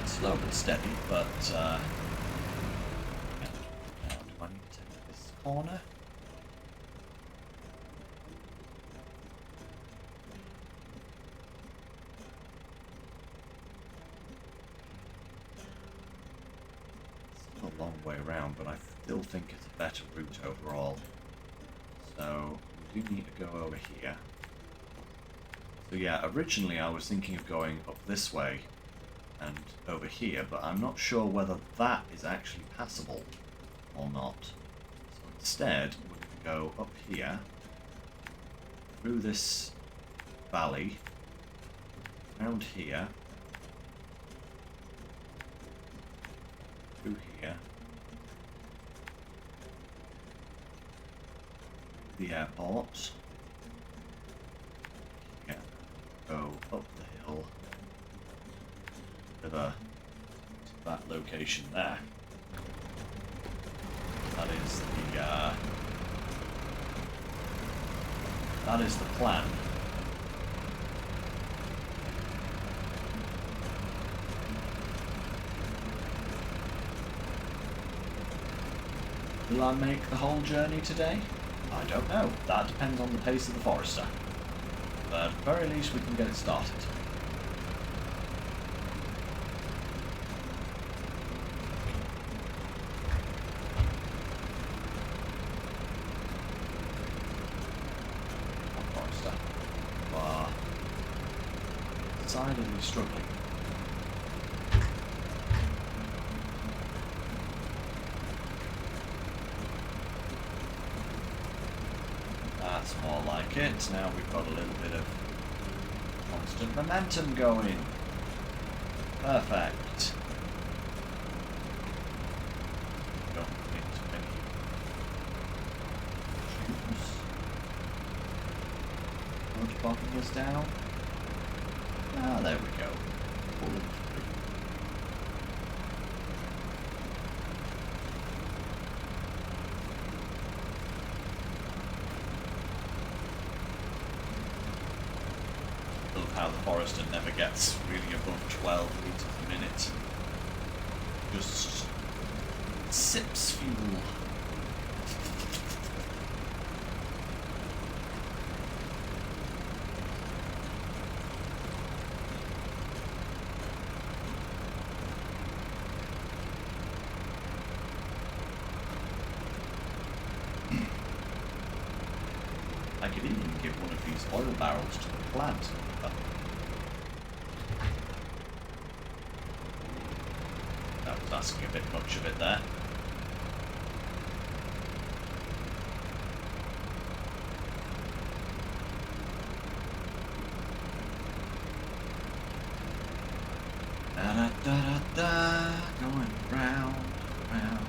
Slow but steady, but now do I need to take this corner? Still a long way around, but I still think it's a better route overall. So we do need to go over here. So yeah, originally I was thinking of going up this way and over here, but I'm not sure whether that is actually passable or not. So instead, we're going to go up here, through this valley, Around here. Through here. The airport. Yeah. Go up the hill. Over to that location there. That is the plan. Will I make the whole journey today? I don't know. That depends on the pace of the Forester. But at the very least we can get it started. Forester. You are decidedly struggling. That's more like it. Now we've got a little bit of constant momentum going. Perfect. Don't need too many tubes. Not bogging us down. Ah, there we go. Pulling through. How the Forester never gets really above 12 litres a minute. Just sips fuel. I could even give one of these oil barrels to the plant. That was asking a bit much of it there. Da da da da da, going round, round.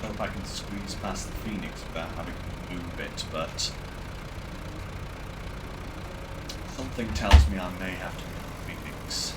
If I can squeeze past the Phoenix without having to move it, but something tells me I may have to move the Phoenix.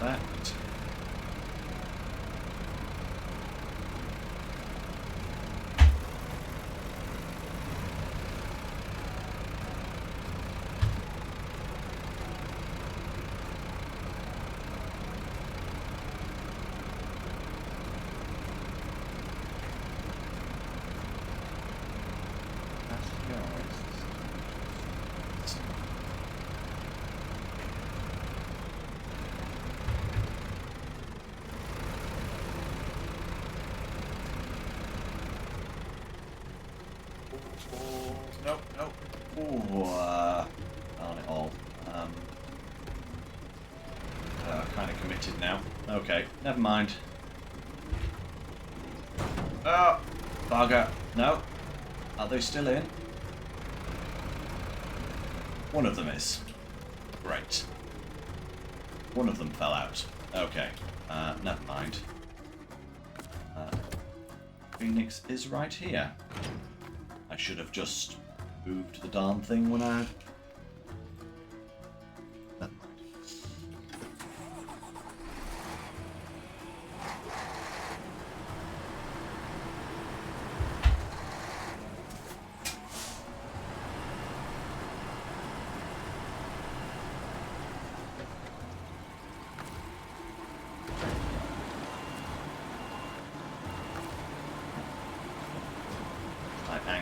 Perfect. Nope, nope. Ooh, on it all. Kind of committed now. Okay, never mind. Oh, bugger. No. Are they still in? One of them is. Great. One of them fell out. Okay, never mind. Phoenix is right here. I should have just moved the darn thing when I... Never mind.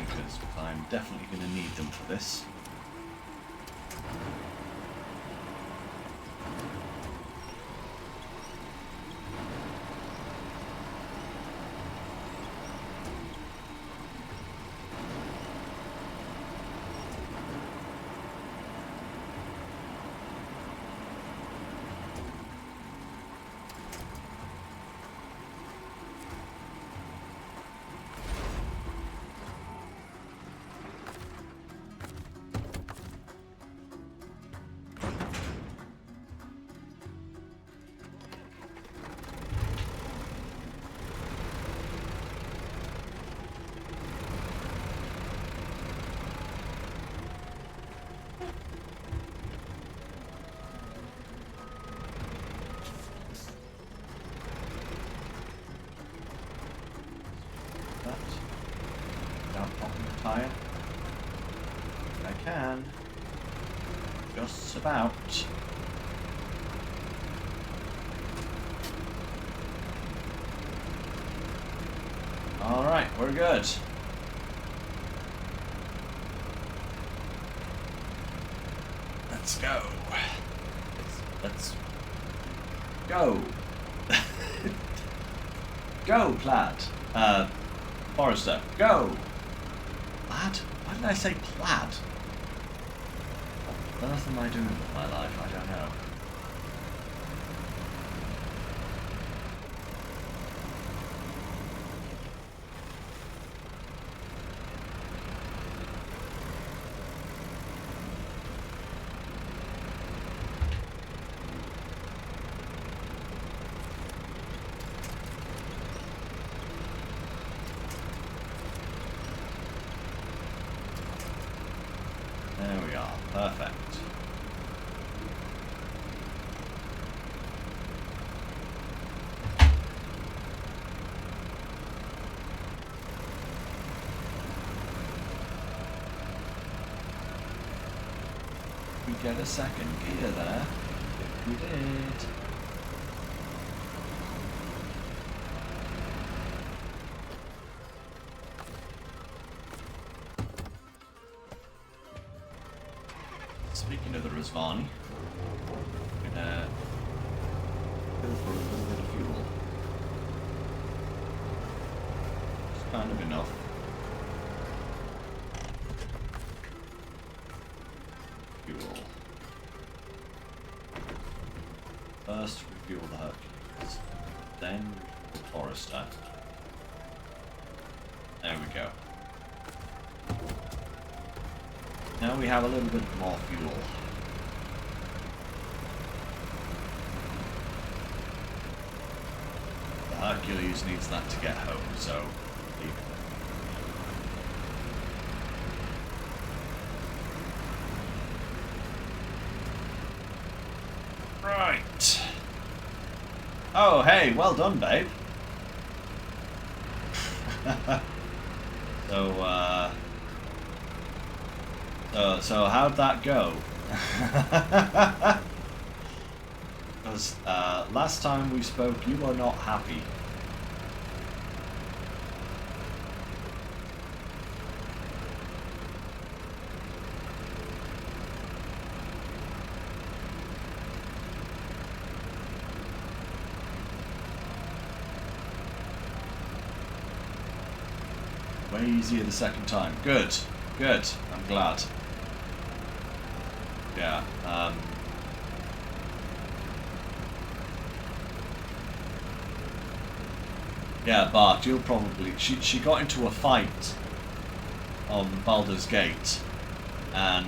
anchors, because I'm definitely going to need them for this. Without popping the tyre. I can. Just about. Alright, we're good. Let's go. Let's go. Go, Plaid. Forrester, go! Plaid? Why did I say plaid? What on earth am I doing with my life? I don't know. There we are, perfect. We get a second gear there. If we did. Speaking of the Rizvani, I'm gonna go for a little bit of fuel. It's kind of enough. Fuel. First refuel the Hercules, then refuel the Forester. There we go. Now we have a little bit more fuel. The Hercules needs that to get home, so leave it. Right. Oh, hey, well done, babe. So how'd that go? Because last time we spoke, you were not happy. Way easier the second time. Good, good. I'm glad. Yeah. Yeah, Bart, you'll probably... She got into a fight on Baldur's Gate, and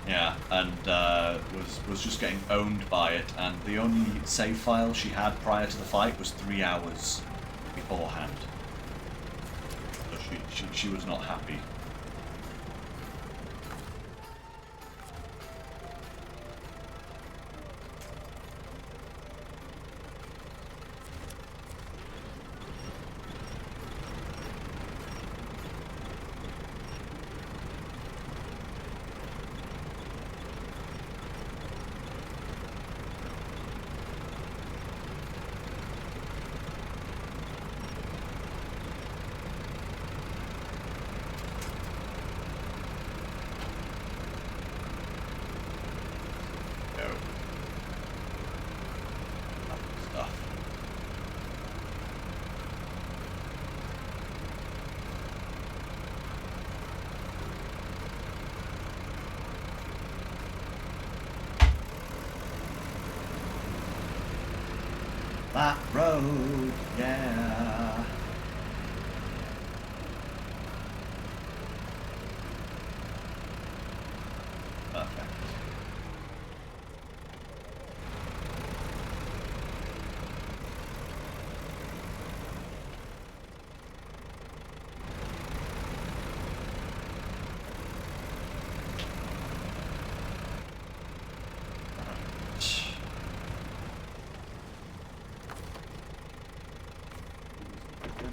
yeah, and was just getting owned by it, and the only save file she had prior to the fight was 3 hours beforehand. So she was not happy. that road, yeah. Perfect.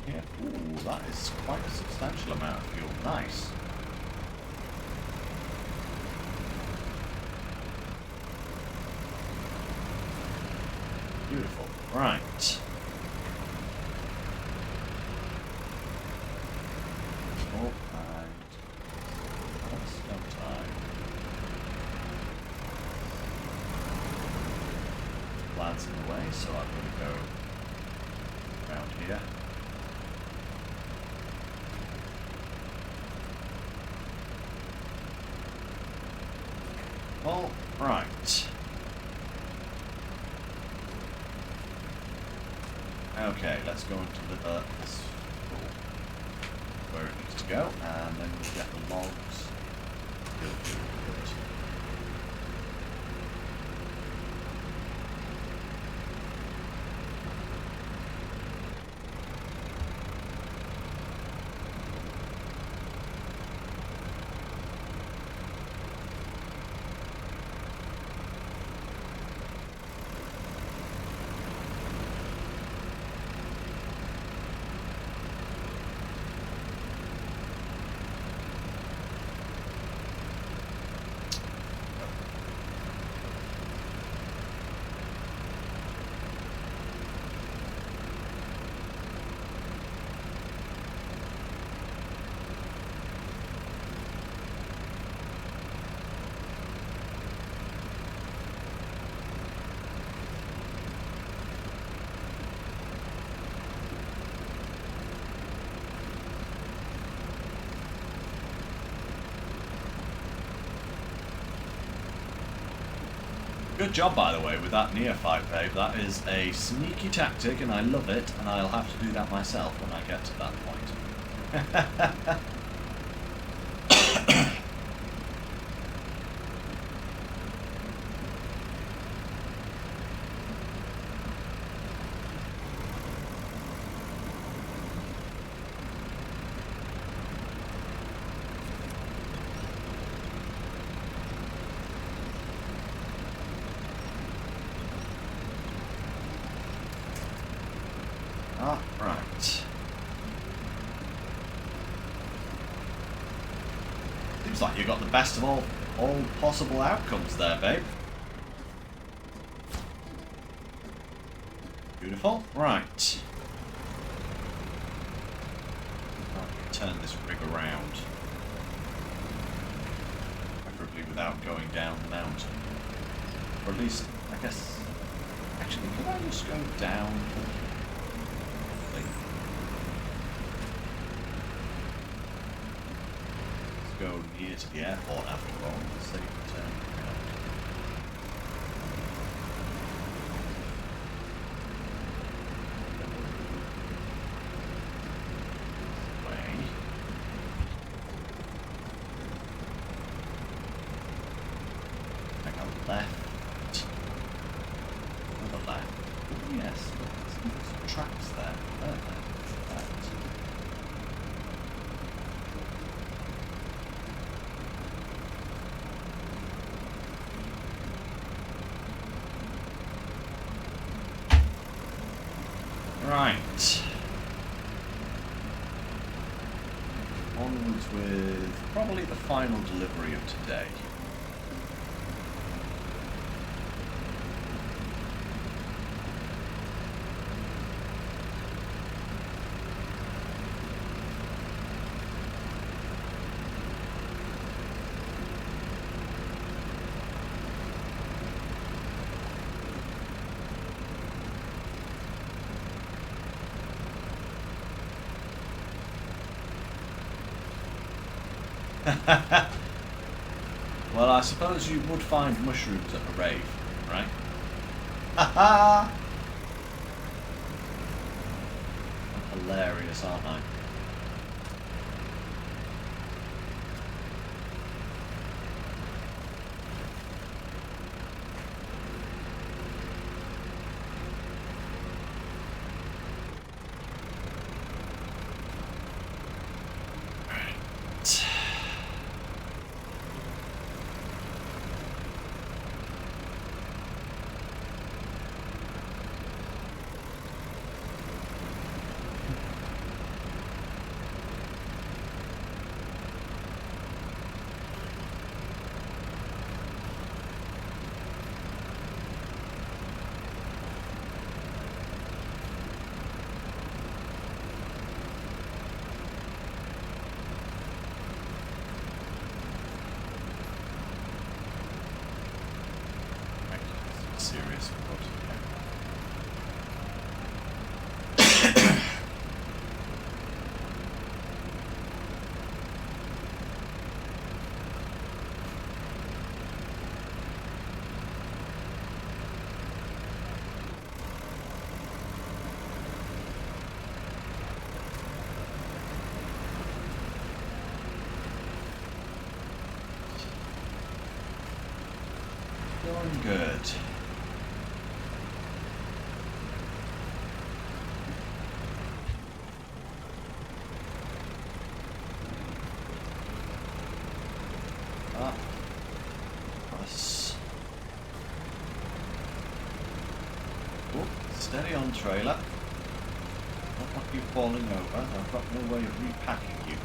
Here. Ooh, that is quite a substantial amount of fuel. Nice. Beautiful. Right. Oh, and that's no time. Lads in the way, so I'm going to go around here. All right. Okay, let's go and deliver this fuel where it needs to go, and then we'll get the logs. Good. Good job, by the way, with that neophyte, babe. That is a sneaky tactic, and I love it, and I'll have to do that myself when I get to that point. Right. Seems like you got the best of all possible outcomes there, babe. Beautiful. Right. Turn this rig around. Preferably without going down the mountain. Or at least, I guess... Actually, could I just go down? Go near to the airport after all. Let's see. Turn around. Way. Take a left. Another left. Oh, yes. Some tracks there. Perfect. Right. Onwards with probably the final delivery of today. Well, I suppose you would find mushrooms at a rave, right? Haha! hilarious, aren't I? Serious approach. Going good. Up. Plus. Oh, steady on, trailer. Not like you falling over. I've got no way of repacking you.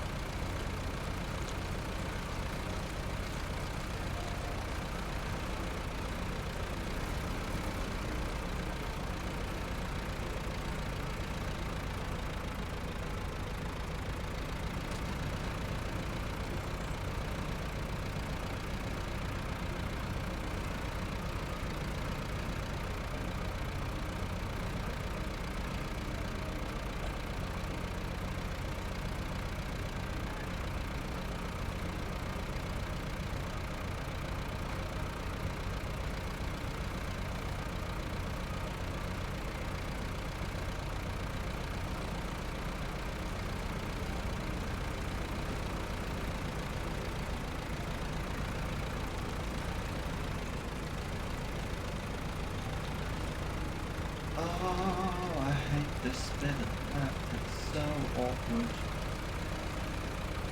Oh, I hate this bit of the path. It's so awkward.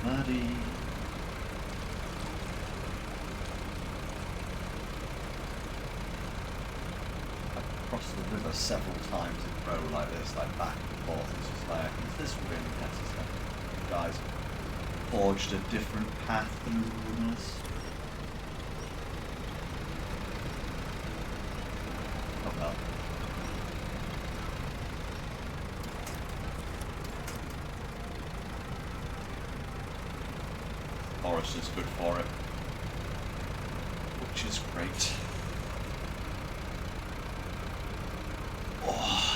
Muddy. I've crossed the river several times in a row like this, like back and forth. It's just like, is this really necessary? You guys forged a different path through the wilderness. Oh well. Forest is good for it, which is great. Oh.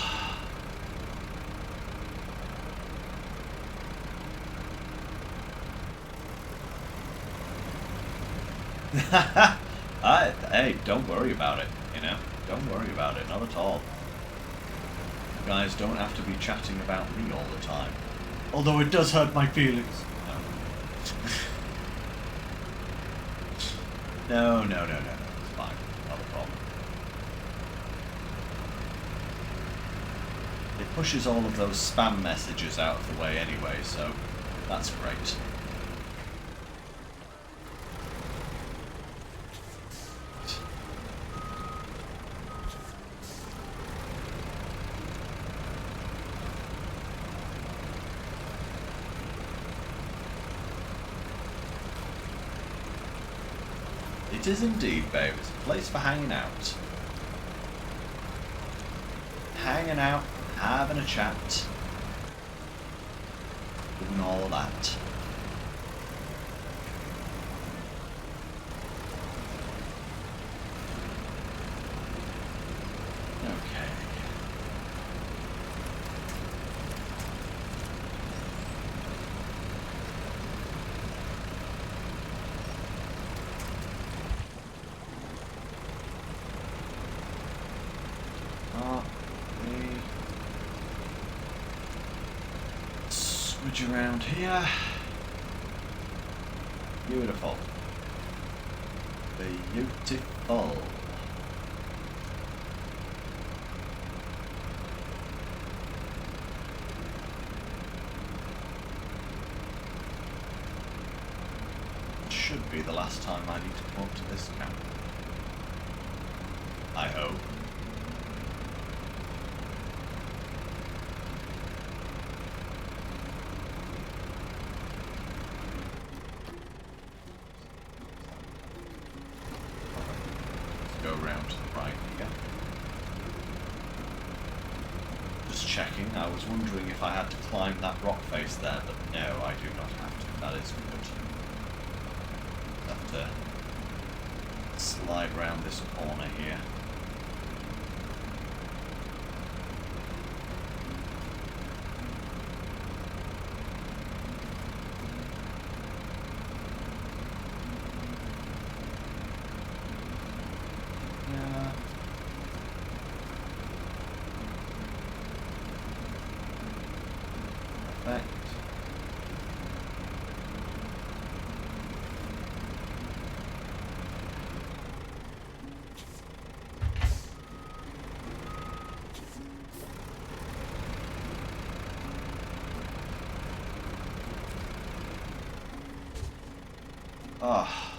Hey, don't worry about it, you know? Don't worry about it, not at all. You guys don't have to be chatting about me all the time. Although it does hurt my feelings. No, it's fine. Not a problem. It pushes all of those spam messages out of the way anyway, so that's great. It is indeed, babe. It's a place for hanging out. Hanging out, having a chat, doing all of that. Okay. salvage around here. Beautiful. Beautiful. Should be the last time I need to come up to this camp. I hope. Let's go around to the right here. Just checking, I was wondering if I had to climb that rock face there, but no, I do not have to. That is good. Have to slide round this corner here. Yeah. Perfect. Ah.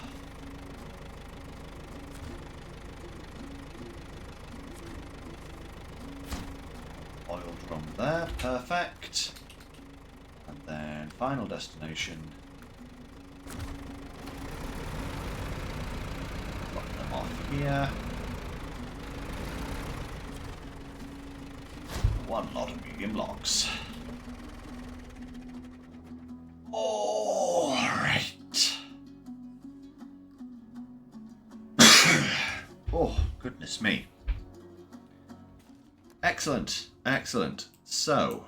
Oil drum there, perfect. And then final destination. Drop them off here. One lot of medium logs. All right. Oh, goodness me. Excellent, excellent. So,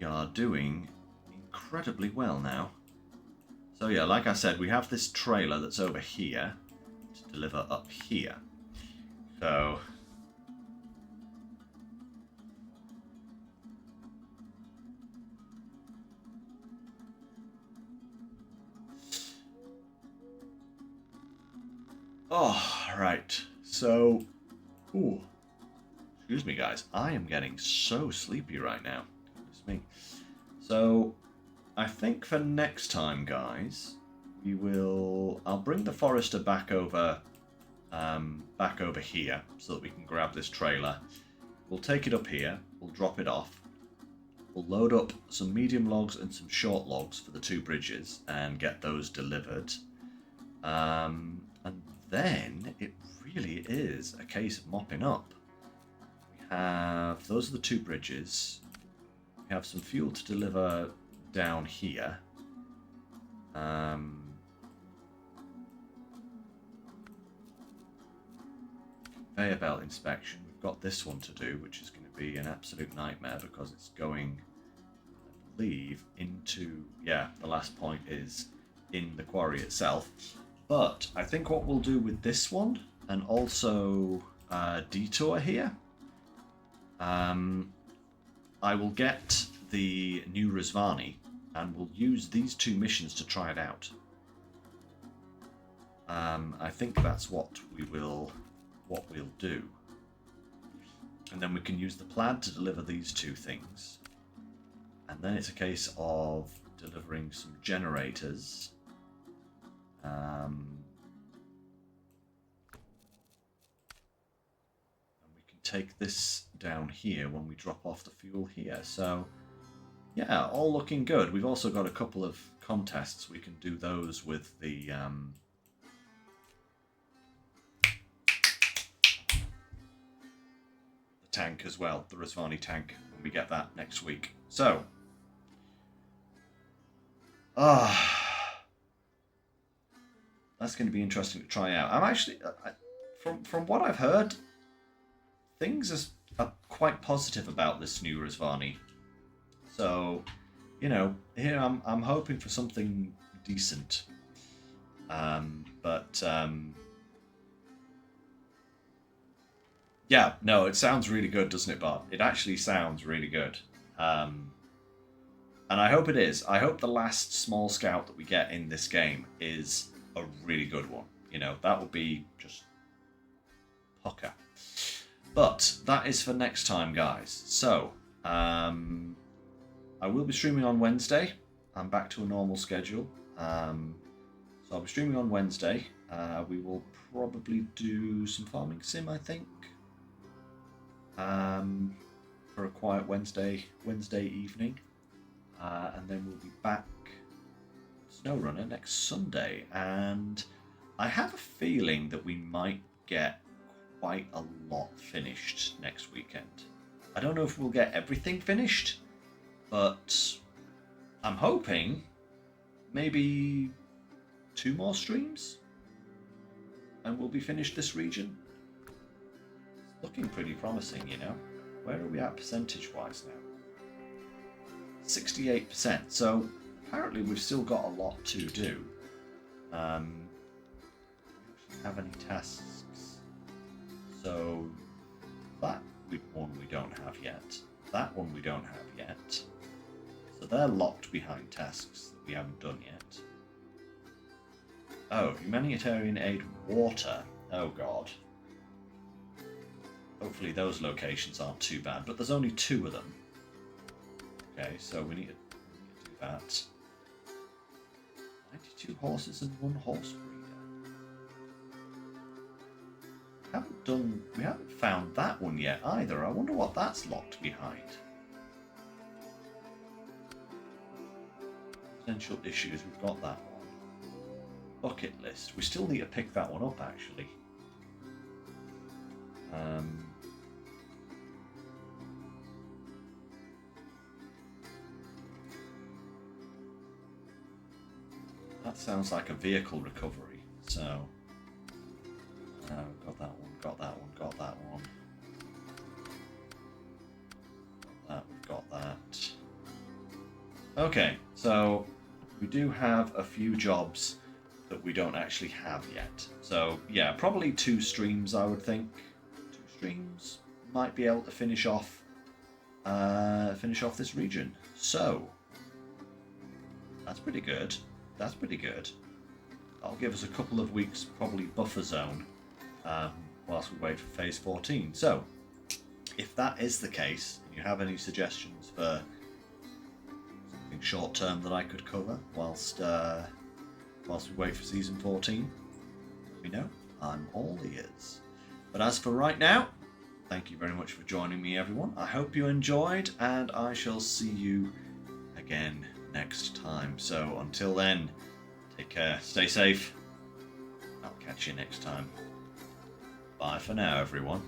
we are doing incredibly well now. So yeah, like I said, we have this trailer that's over here to deliver up here. So, oh, right. So, ooh, excuse me, guys. I am getting so sleepy right now. Goodness me. So, I think for next time, guys, we will. I'll bring the Forester back over here so that we can grab this trailer. We'll take it up here. We'll drop it off. We'll load up some medium logs and some short logs for the 2 bridges and get those delivered. And then it really is a case of mopping up. We have, those are the 2 bridges. We have some fuel to deliver down here. Conveyor belt inspection. We've got this one to do, which is going to be an absolute nightmare because it's going, I believe, into, yeah, the last point is in the quarry itself. But I think what we'll do with this one, and also detour here, I will get the new Rizvani, and we'll use these 2 missions to try it out. I think that's what we'll do. And then we can use the plaid to deliver these 2 things. And then it's a case of delivering some generators. And we can take this down here when we drop off the fuel here. So, yeah, all looking good. We've also got a couple of contests. We can do those with the tank as well, the Rizvani tank, when we get that next week. So, that's going to be interesting to try out. I'm actually, from what I've heard, things are quite positive about this new Rizvani. So, you know, here I'm hoping for something decent. Yeah, no, it sounds really good, doesn't it, Bob? It actually sounds really good. And I hope it is. I hope the last small scout that we get in this game is a really good one. You know, that would be just pucker. But that is for next time, guys. So, I will be streaming on Wednesday. I'm back to a normal schedule. So I'll be streaming on Wednesday. We will probably do some farming sim, I think. For a quiet Wednesday evening. And then we'll be back SnowRunner next Sunday. And I have a feeling that we might get quite a lot finished next weekend. I don't know if we'll get everything finished, but I'm hoping maybe 2 more streams and we'll be finished this region. It's looking pretty promising, you know. Where are we at percentage-wise now? 68%. So apparently we've still got a lot to do. Have any tasks? So that one we don't have yet. That one we don't have yet. So they're locked behind tasks that we haven't done yet. Oh, humanitarian aid water. Oh god. Hopefully those locations aren't too bad, but there's only 2 of them. Okay, so we need to do that. 92 horses and 1 horse breeder. We haven't found that one yet either. I wonder what that's locked behind. Potential issues, we've got that one. Bucket list. We still need to pick that one up actually. That sounds like a vehicle recovery, so got that one, got that one, got that one. Got that. Okay, so we do have a few jobs that we don't actually have yet. So yeah, probably 2 streams I would think. 2 streams might be able to finish off this region. So that's pretty good. That's pretty good. That'll give us a couple of weeks, probably buffer zone, whilst we wait for phase 14. So, if that is the case, and you have any suggestions for something short term that I could cover whilst we wait for season 14, let me know. I'm all ears. But as for right now, thank you very much for joining me, everyone. I hope you enjoyed, and I shall see you again next time. So until then, take care, stay safe. I'll catch you next time. Bye for now, everyone.